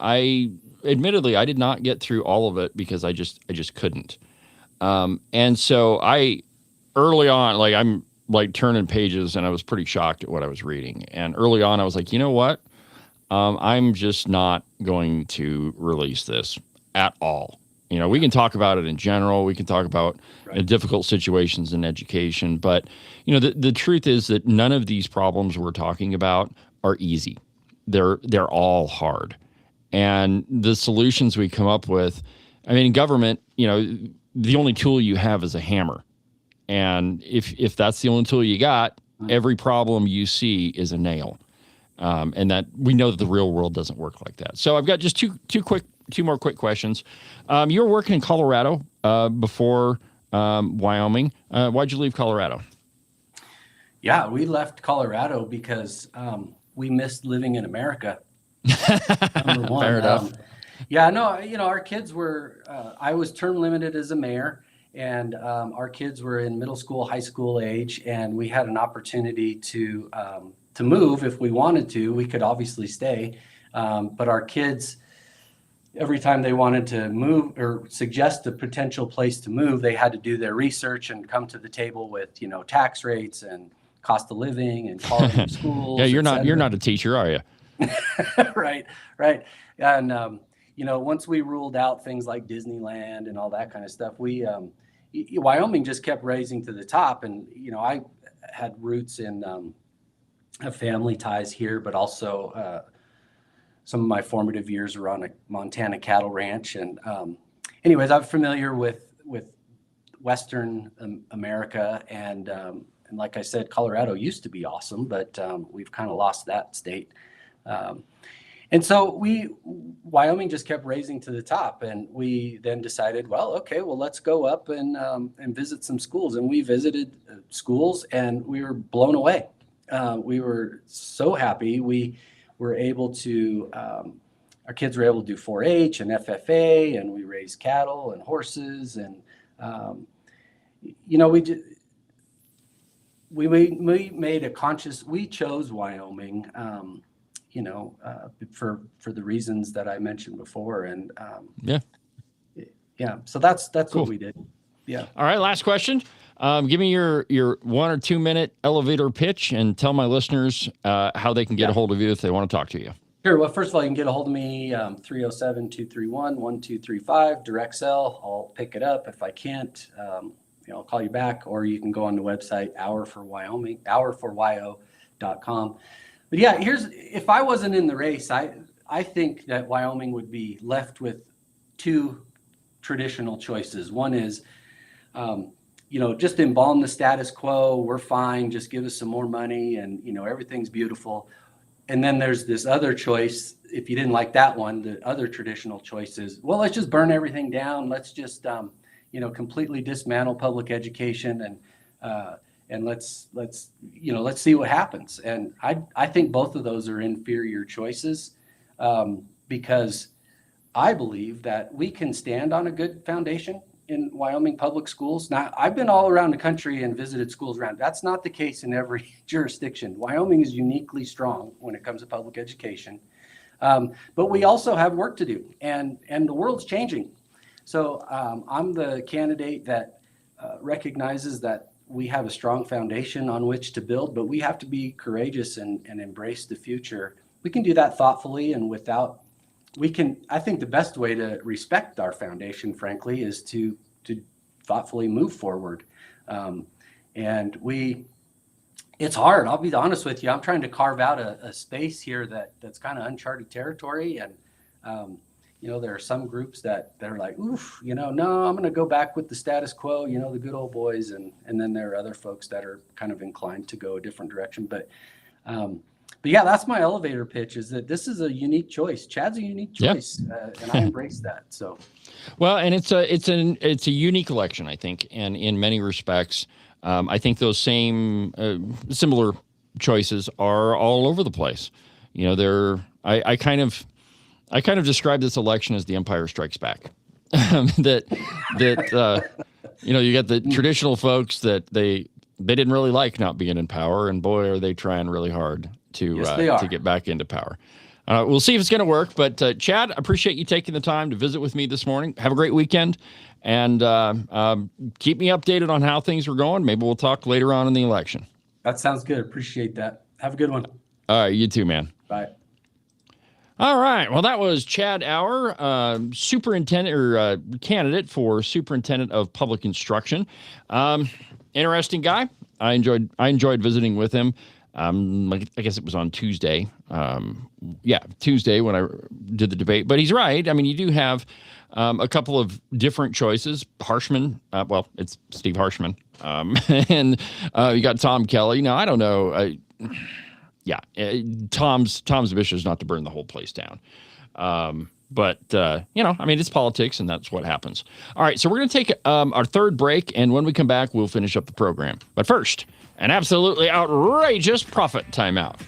admittedly I did not get through all of it because I just couldn't. And so early on, like, I'm like turning pages and I was pretty shocked at what I was reading. And early on I was like, you know what? I'm just not going to release this at all. We can talk about it in general. We can talk about difficult situations in education. But, the truth is that none of these problems we're talking about are easy. They're all hard. And the solutions we come up with, in government, the only tool you have is a hammer. And if that's the only tool you got, every problem you see is a nail. And that we know that the real world doesn't work like that. So I've got just two more quick questions. You were working in Colorado before Wyoming. Why'd you leave Colorado? Yeah, we left Colorado because we missed living in America. Number one. Fair enough. Our kids were, I was term limited as a mayor, and our kids were in middle school, high school age, and we had an opportunity to move if we wanted to. We could obviously stay, but our kids, every time they wanted to move or suggest a potential place to move, they had to do their research and come to the table with, tax rates and cost of living and quality of schools. Yeah, you're not a teacher, are you? Right. And, once we ruled out things like Disneyland and all that kind of stuff, Wyoming just kept raising to the top. And, I had roots in family ties here, but also some of my formative years were on a Montana cattle ranch. And anyways, I'm familiar with Western America. And like I said, Colorado used to be awesome, but we've kind of lost that state. And so Wyoming just kept raising to the top, and we then decided, let's go up and visit some schools. And we visited schools, and we were blown away. We were so happy. We were able to, our kids were able to do 4-H and FFA, and we raised cattle and horses, and we made a conscious. We chose Wyoming. For the reasons that I mentioned before. And so that's cool. What we did. Yeah. All right. Last question. Give me your 1 or 2 minute elevator pitch and tell my listeners how they can get a hold of you if they want to talk to you. Sure. Well, first of all, you can get a hold of me, 307-231-1235, direct cell. I'll pick it up. If I can't, I'll call you back, or you can go on the website, auerforwyo.com. But yeah, if I wasn't in the race, I think that Wyoming would be left with two traditional choices. One is, just embalm the status quo. We're fine. Just give us some more money, and everything's beautiful. And then there's this other choice. If you didn't like that one, the other traditional choice is, well, let's just burn everything down. Let's just completely dismantle public education, and let's see what happens. And I think both of those are inferior choices, because I believe that we can stand on a good foundation in Wyoming public schools. Now, I've been all around the country and visited schools around. That's not the case in every jurisdiction. Wyoming is uniquely strong when it comes to public education. But we also have work to do, and the world's changing. So I'm the candidate that recognizes that we have a strong foundation on which to build, but we have to be courageous and embrace the future. We can do that thoughtfully and without, I think the best way to respect our foundation, frankly, is to thoughtfully move forward. It's hard. I'll be honest with you. I'm trying to carve out a space here that's kind of uncharted territory. And, there are some groups that are like, oof, no, I'm going to go back with the status quo, the good old boys. And then there are other folks that are kind of inclined to go a different direction. But yeah, that's my elevator pitch, is that this is a unique choice. Chad's a unique choice. And I embrace that. So, well, and it's a unique election, I think. And in many respects, I think those same similar choices are all over the place. I kind of describe this election as the Empire Strikes Back. that you got the traditional folks that they didn't really like not being in power, and boy, are they trying really hard to get back into power. We'll see if it's going to work. But Chad, I appreciate you taking the time to visit with me this morning. Have a great weekend, and keep me updated on how things are going. Maybe we'll talk later on in the election. That sounds good. Appreciate that. Have a good one. All right, you too, man. Bye. All right. Well, that was Chad Auer, superintendent or candidate for superintendent of public instruction. Interesting guy. I enjoyed visiting with him. I guess it was on Tuesday. Tuesday when I did the debate. But he's right. I mean, you do have a couple of different choices. Harshman, it's Steve Harshman, and you got Tom Kelly. Now, I don't know. Tom's ambition is not to burn the whole place down. But it's politics, and that's what happens. All right, so we're going to take our third break, and when we come back, we'll finish up the program. But first, an absolutely outrageous profit timeout.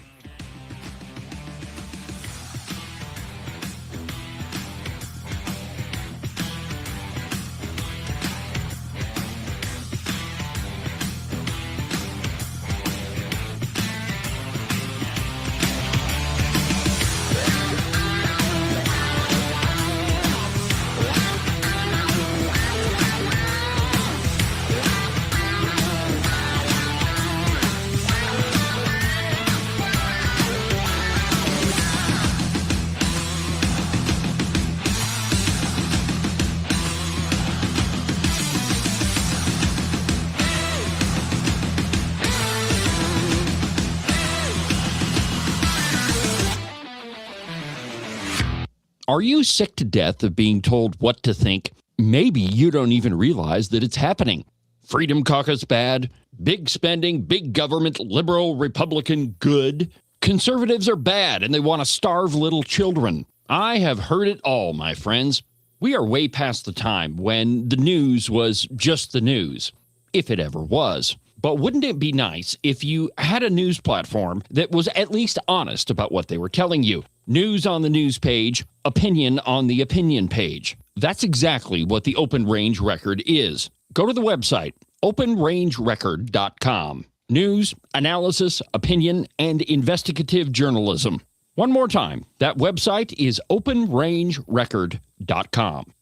Are you sick to death of being told what to think? Maybe you don't even realize that it's happening. Freedom Caucus bad, big spending, big government, liberal, Republican good. Conservatives are bad and they want to starve little children. I have heard it all, my friends. We are way past the time when the news was just the news, if it ever was. But wouldn't it be nice if you had a news platform that was at least honest about what they were telling you? News on the news page, opinion on the opinion page. That's exactly what the Open Range Record is. Go to the website, openrangerecord.com. News, analysis, opinion, and investigative journalism. One more time, that website is openrangerecord.com.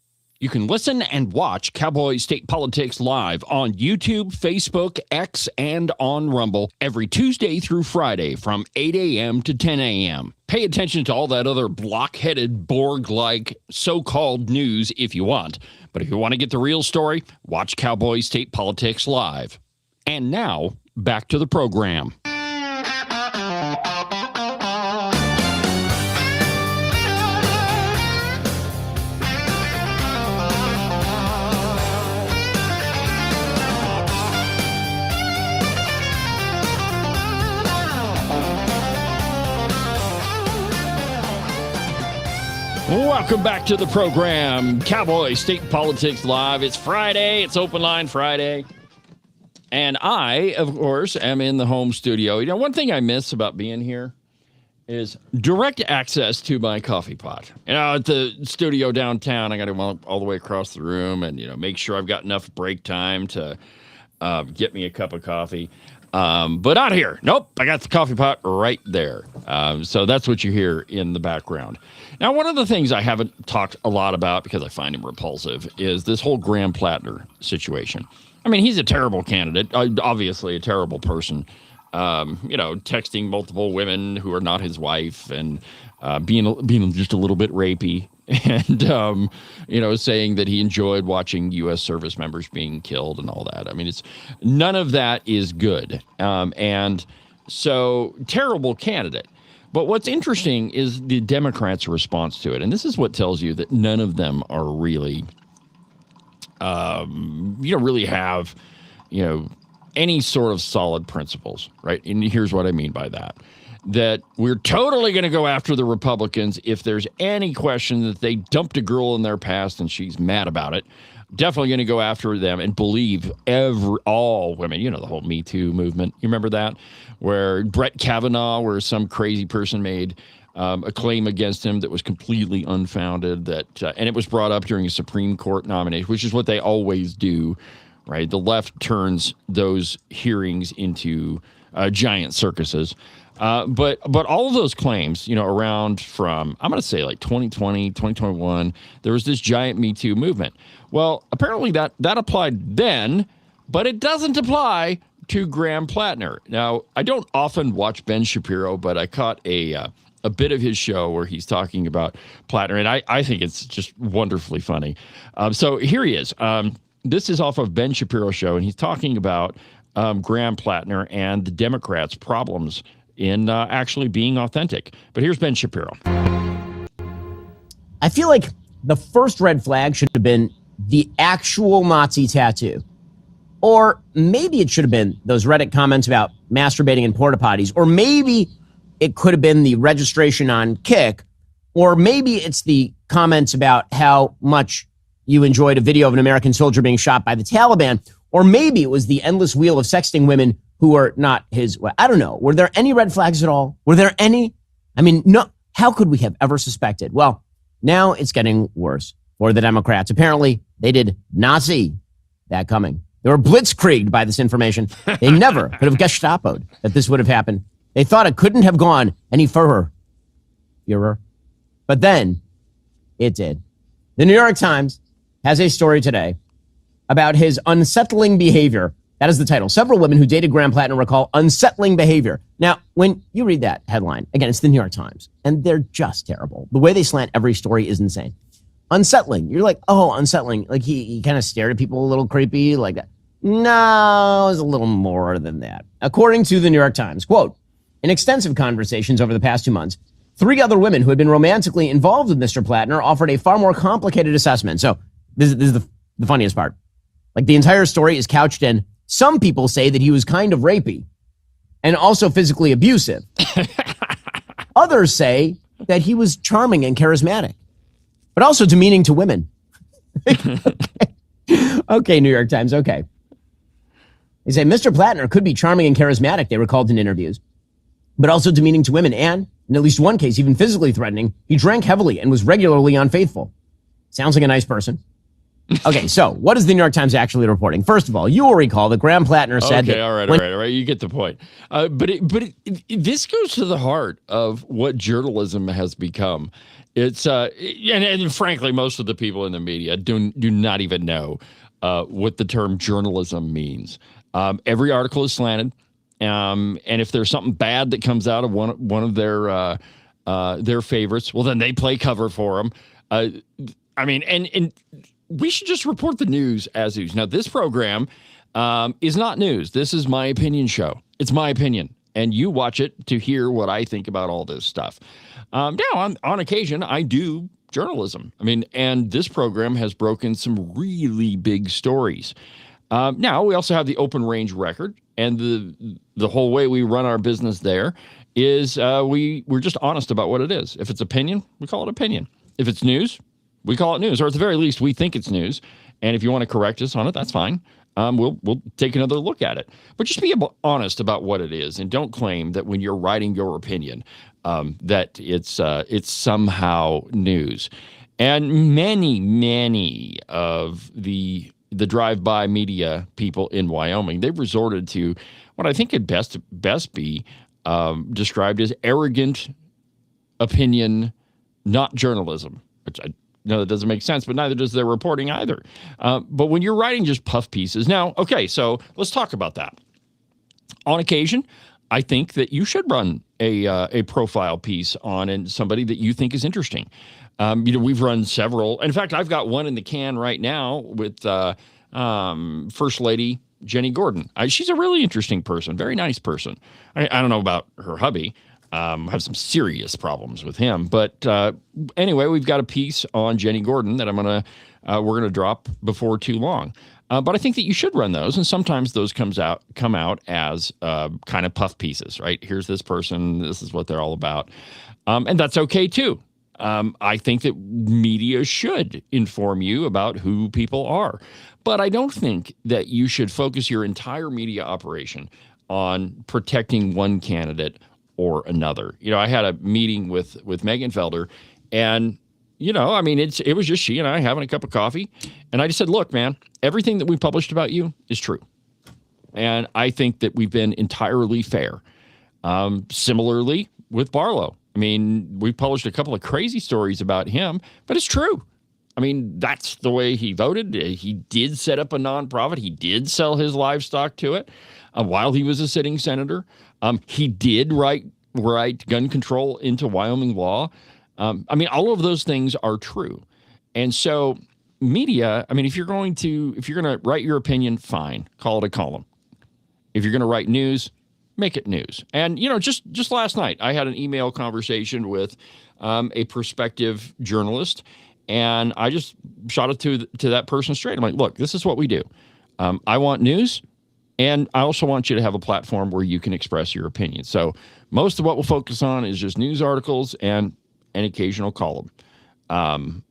You can listen and watch Cowboy State Politics live on YouTube, Facebook, X, and on Rumble every Tuesday through Friday from 8 a.m. to 10 a.m. Pay attention to all that other block-headed, Borg-like so-called news if you want. But if you want to get the real story, watch Cowboy State Politics live. And now, back to the program. Welcome back to the program, Cowboy State Politics Live. It's Friday. It's Open Line Friday. And I, of course, am in the home studio. One thing I miss about being here is direct access to my coffee pot. At the studio downtown, I got to walk all the way across the room and, make sure I've got enough break time to get me a cup of coffee. But out here, nope, I got the coffee pot right there. So that's what you hear in the background. Now, one of the things I haven't talked a lot about because I find him repulsive is this whole Graham Plattner situation. I mean, he's a terrible candidate, obviously a terrible person. Texting multiple women who are not his wife and being just a little bit rapey and, saying that he enjoyed watching U.S. service members being killed and all that. I mean, none of that is good. And so terrible candidate. But what's interesting is the Democrats' response to it. And this is what tells you that none of them are really, really have, any sort of solid principles, right? And here's what I mean by that. That we're totally going to go after the Republicans if there's any question that they dumped a girl in their past and she's mad about it. Definitely going to go after them and believe all women, the whole Me Too movement. You remember that? Where Brett Kavanaugh, where some crazy person made a claim against him that was completely unfounded, and it was brought up during a Supreme Court nomination, which is what they always do. Right, the left turns those hearings into giant circuses, but all of those claims, around from I'm going to say like 2020, 2021, there was this giant Me Too movement. Well, apparently that applied then, but it doesn't apply to Graham Plattner. Now, I don't often watch Ben Shapiro, but I caught a bit of his show where he's talking about Plattner, and I think it's just wonderfully funny. So here he is. This is off of Ben Shapiro's show, and he's talking about Graham Plattner and the Democrats' problems in actually being authentic. But here's Ben Shapiro. I feel like the first red flag should have been the actual Nazi tattoo. Or maybe it should have been those Reddit comments about masturbating in porta potties. Or maybe it could have been the registration on Kick. Or maybe it's the comments about how much you enjoyed a video of an American soldier being shot by the Taliban, or maybe it was the endless wheel of sexting women who are not his. Well, I don't know. Were there any red flags at all? Were there any? I mean, no. How could we have ever suspected? Well, now it's getting worse for the Democrats. Apparently, they did not see that coming. They were blitzkrieged by this information. They never could have Gestapo'd that this would have happened. They thought it couldn't have gone any further. But then it did. The New York Times has a story today about his unsettling behavior. That is the title. Several women who dated Graham Plattner recall unsettling behavior. Now, when you read that headline, again, it's the New York Times, and they're just terrible. The way they slant every story is insane. Unsettling. You're like, oh, unsettling. Like he kind of stared at people a little creepy like that. No, it's a little more than that. According to the New York Times, quote, in extensive conversations over the past 2 months, 3 other women who had been romantically involved with Mr. Plattner offered a far more complicated assessment. So this is the funniest part. Like the entire story is couched in, some people say that he was kind of rapey and also physically abusive. Others say that he was charming and charismatic, but also demeaning to women. Okay, New York Times, okay. They say Mr. Plattner could be charming and charismatic, they recalled in interviews, but also demeaning to women and, in at least one case, even physically threatening. He drank heavily and was regularly unfaithful. Sounds like a nice person. Okay, so what is the New York Times actually reporting? First of all, you will recall that Graham Plattner said that... All right. You get the point. But this goes to the heart of what journalism has become. It's and frankly, most of the people in the media do not even know what the term journalism means. Every article is slanted, and if there's something bad that comes out of one of their favorites, well, then they play cover for them. I mean, and we should just report the news as is. Now, this program is not news. This is my opinion show. It's my opinion, and you watch it to hear what I think about all this stuff. Now, on occasion, I do journalism. I mean, and this program has broken some really big stories. Now, we also have the Open Range Record, and the whole way we run our business there is we're just honest about what it is. If it's opinion, we call it opinion. If it's news, we call it news, or at the very least, we think it's news. And if you want to correct us on it, that's fine. We'll take another look at it. But just be honest about what it is, and don't claim that when you're writing your opinion that it's somehow news. And many of the drive-by media people in Wyoming, they've resorted to what I think could best be described as arrogant opinion, not journalism, which I know that doesn't make sense, but neither does their reporting either. But when you're writing just puff pieces, now, okay, so let's talk about that. On occasion, I think that you should run a profile piece on somebody that you think is interesting. We've run several. In fact, I've got one in the can right now with First Lady Jenny Gordon. She's a really interesting person, very nice person. I don't know about her hubby. Have some serious problems with him. But anyway, we've got a piece on Jenny Gordon that we're gonna drop before too long. But I think that you should run those, and sometimes those come out as kind of puff pieces, right? Here's this person, this is what they're all about, and that's okay too. I think that media should inform you about who people are, but I don't think that you should focus your entire media operation on protecting one candidate or another. I had a meeting with Megan Felder, and it was just she and I having a cup of coffee. And I just said, look, man, everything that we published about you is true. And I think that we've been entirely fair. Similarly with Barlow. We published a couple of crazy stories about him, but it's true. That's the way he voted. He did set up a nonprofit. He did sell his livestock to it while he was a sitting senator. He did write gun control into Wyoming law. All of those things are true. And so media, if you're going to write your opinion, fine, call it a column. If you're going to write news, make it news. And, just last night, I had an email conversation with a prospective journalist, and I just shot it to that person straight. I'm like, look, this is what we do. I want news, and I also want you to have a platform where you can express your opinion. So most of what we'll focus on is just news articles and an occasional column. And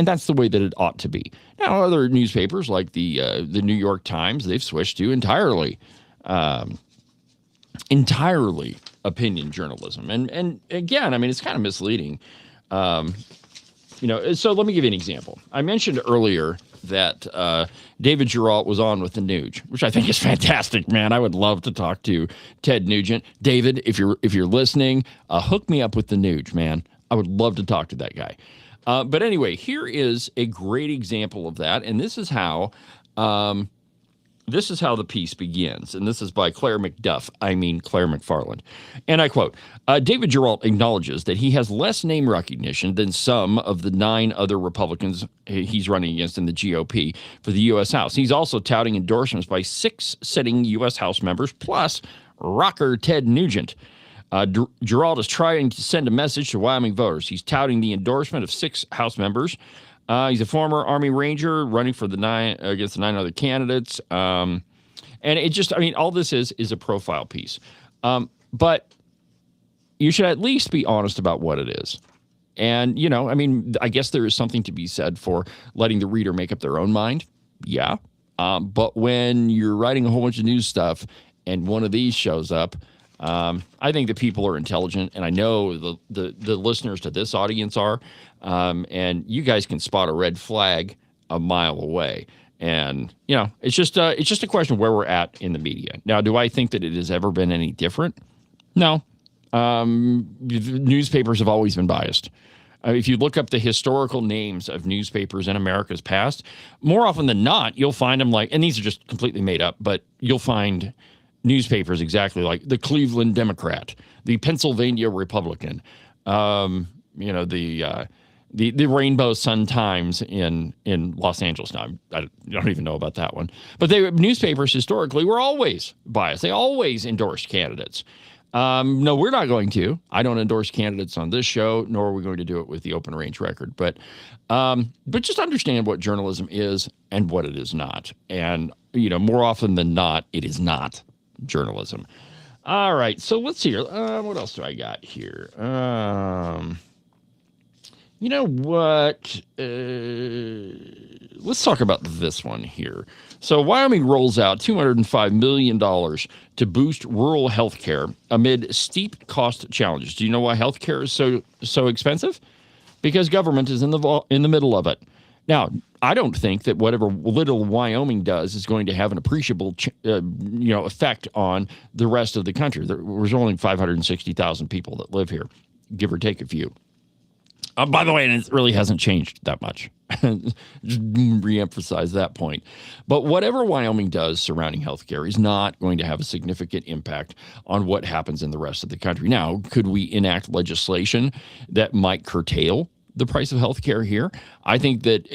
that's the way that it ought to be. Now, other newspapers like the New York Times, they've switched to entirely opinion journalism. And again, it's kind of misleading. So let me give you an example. I mentioned earlier that David Geralt was on with the Nuge, which I think is fantastic, man. I would love to talk to Ted Nugent. David, if you're listening, hook me up with the Nuge, man. I would love to talk to that guy. But anyway, here is a great example of that, and this is how the piece begins, and this is by Claire McFarland. And I quote, David Geralt acknowledges that he has less name recognition than some of the 9 other Republicans he's running against in the GOP for the U.S. House. He's also touting endorsements by 6 sitting U.S. House members, plus rocker Ted Nugent. Geralt is trying to send a message to Wyoming voters. He's touting the endorsement of 6 House members. He's a former Army Ranger running for against the 9 other candidates. And it just, all this is a profile piece. But you should at least be honest about what it is. And, I guess there is something to be said for letting the reader make up their own mind. Yeah. But when you're writing a whole bunch of news stuff and one of these shows up, I think that people are intelligent, and I know the listeners to this audience are, and you guys can spot a red flag a mile away. And, it's just a question of where we're at in the media. Now, do I think that it has ever been any different? No. Newspapers have always been biased. If you look up the historical names of newspapers in America's past, more often than not, you'll find them and these are just completely made up, but you'll find newspapers exactly like the Cleveland Democrat, the Pennsylvania Republican, the Rainbow Sun Times in Los Angeles. Now, I don't even know about that one. But newspapers historically were always biased. They always endorsed candidates. No, we're not going to. I don't endorse candidates on this show, nor are we going to do it with the Open Range Record. But just understand what journalism is and what it is not. And, more often than not, it is not journalism. All right, so let's see here. What else do I got here? You know what? Let's talk about this one here. So Wyoming rolls out $205 million to boost rural health care amid steep cost challenges. Do you know why health care is so expensive? Because government is in the middle of it. Now, I don't think that whatever little Wyoming does is going to have an appreciable effect on the rest of the country. There's only 560,000 people that live here, give or take a few. By the way, and it really hasn't changed that much. Just reemphasize that point. But whatever Wyoming does surrounding healthcare is not going to have a significant impact on what happens in the rest of the country. Now, could we enact legislation that might curtail the price of healthcare here? I think that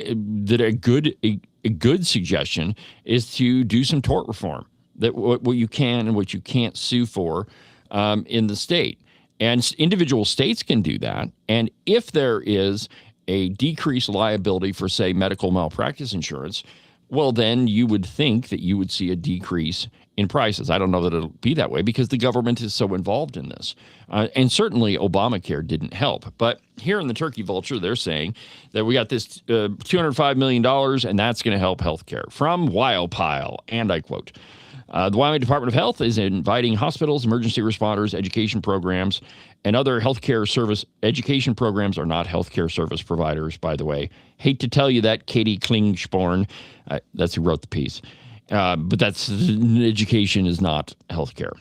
a good suggestion is to do some tort reform. That what you can and what you can't sue for in the state. And individual states can do that. And if there is a decreased liability for, say, medical malpractice insurance, well, then you would think that you would see a decrease in prices. I don't know that it'll be that way because the government is so involved in this. And certainly Obamacare didn't help. But here in the Turkey Vulture, they're saying that we got this $205 million, and that's going to help healthcare. From Wildpile, and I quote, the Wyoming Department of Health is inviting hospitals, emergency responders, education programs, and other healthcare service. Education programs are not healthcare service providers, by the way. Hate to tell you that, Katie Klingsporn. That's who wrote the piece. But education is not healthcare.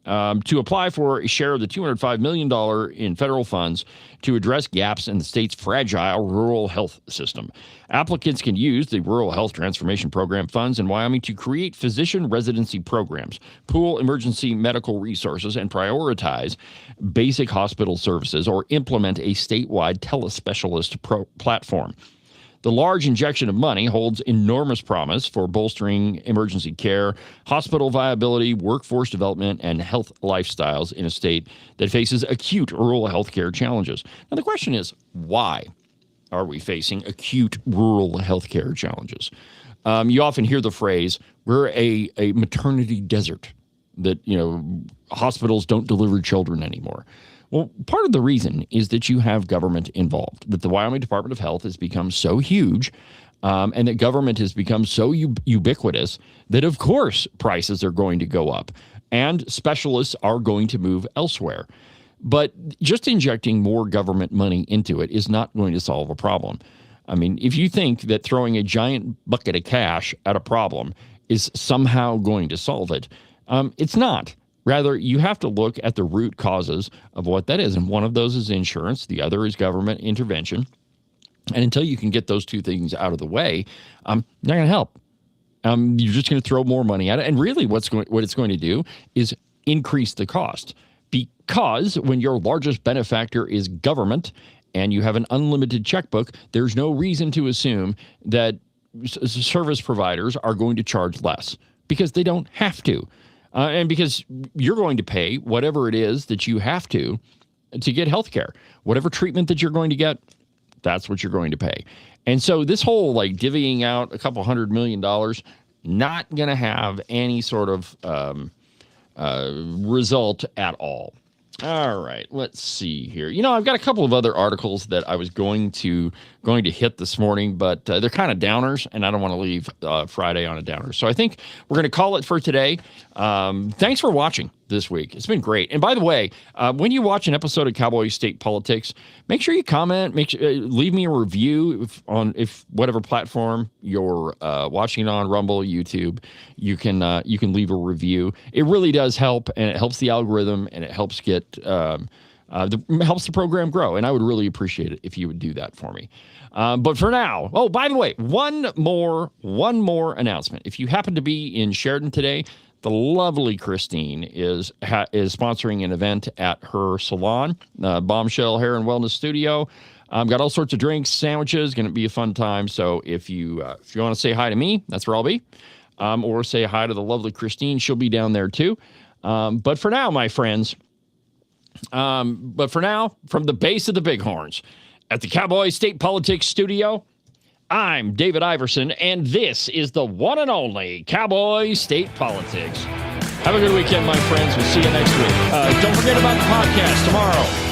To apply for a share of the $205 million in federal funds to address gaps in the state's fragile rural health system. Applicants can use the Rural Health Transformation Program funds in Wyoming to create physician residency programs, pool emergency medical resources, and prioritize basic hospital services or implement a statewide telespecialist platform. The large injection of money holds enormous promise for bolstering emergency care, hospital viability, workforce development, and health lifestyles in a state that faces acute rural healthcare challenges. Now, the question is, why are we facing acute rural healthcare challenges? You often hear the phrase, we're a maternity desert, that, hospitals don't deliver children anymore. Well, part of the reason is that you have government involved, that the Wyoming Department of Health has become so huge and that government has become so ubiquitous that, of course, prices are going to go up and specialists are going to move elsewhere. But just injecting more government money into it is not going to solve a problem. I mean, if you think that throwing a giant bucket of cash at a problem is somehow going to solve it, it's not. Rather, you have to look at the root causes of what that is. And one of those is insurance. The other is government intervention. And until you can get those two things out of the way, not going to help. You're just going to throw more money at it. And really what it's going to do is increase the cost. Because when your largest benefactor is government and you have an unlimited checkbook, there's no reason to assume that service providers are going to charge less because they don't have to. And because you're going to pay whatever it is that you have to get health care. Whatever treatment that you're going to get, that's what you're going to pay. And so this whole divvying out a couple $100 million, not going to have any sort of result at all. All right, let's see here. I've got a couple of other articles that I was going to hit this morning, but they're kind of downers, and I don't want to leave Friday on a downer. So I think we're going to call it for today. Thanks for watching this week. It's been great. And by the way, when you watch an episode of Cowboy State Politics, make sure you comment. Leave me a review on whatever platform you're watching it on, Rumble, YouTube. You can leave a review. It really does help, and it helps the algorithm, and it helps helps the program grow. And I would really appreciate it if you would do that for me. But for now, by the way, one more announcement. If you happen to be in Sheridan today, the lovely Christine is sponsoring an event at her salon, Bombshell Hair and Wellness Studio. Got all sorts of drinks, sandwiches. Going to be a fun time. So if you want to say hi to me, that's where I'll be. Or say hi to the lovely Christine. She'll be down there too. But for now, my friends, from the base of the Bighorns at the Cowboy State Politics Studio, I'm David Iverson, and this is the one and only Cowboy State Politics. Have a good weekend, my friends. We'll see you next week. Don't forget about the podcast tomorrow.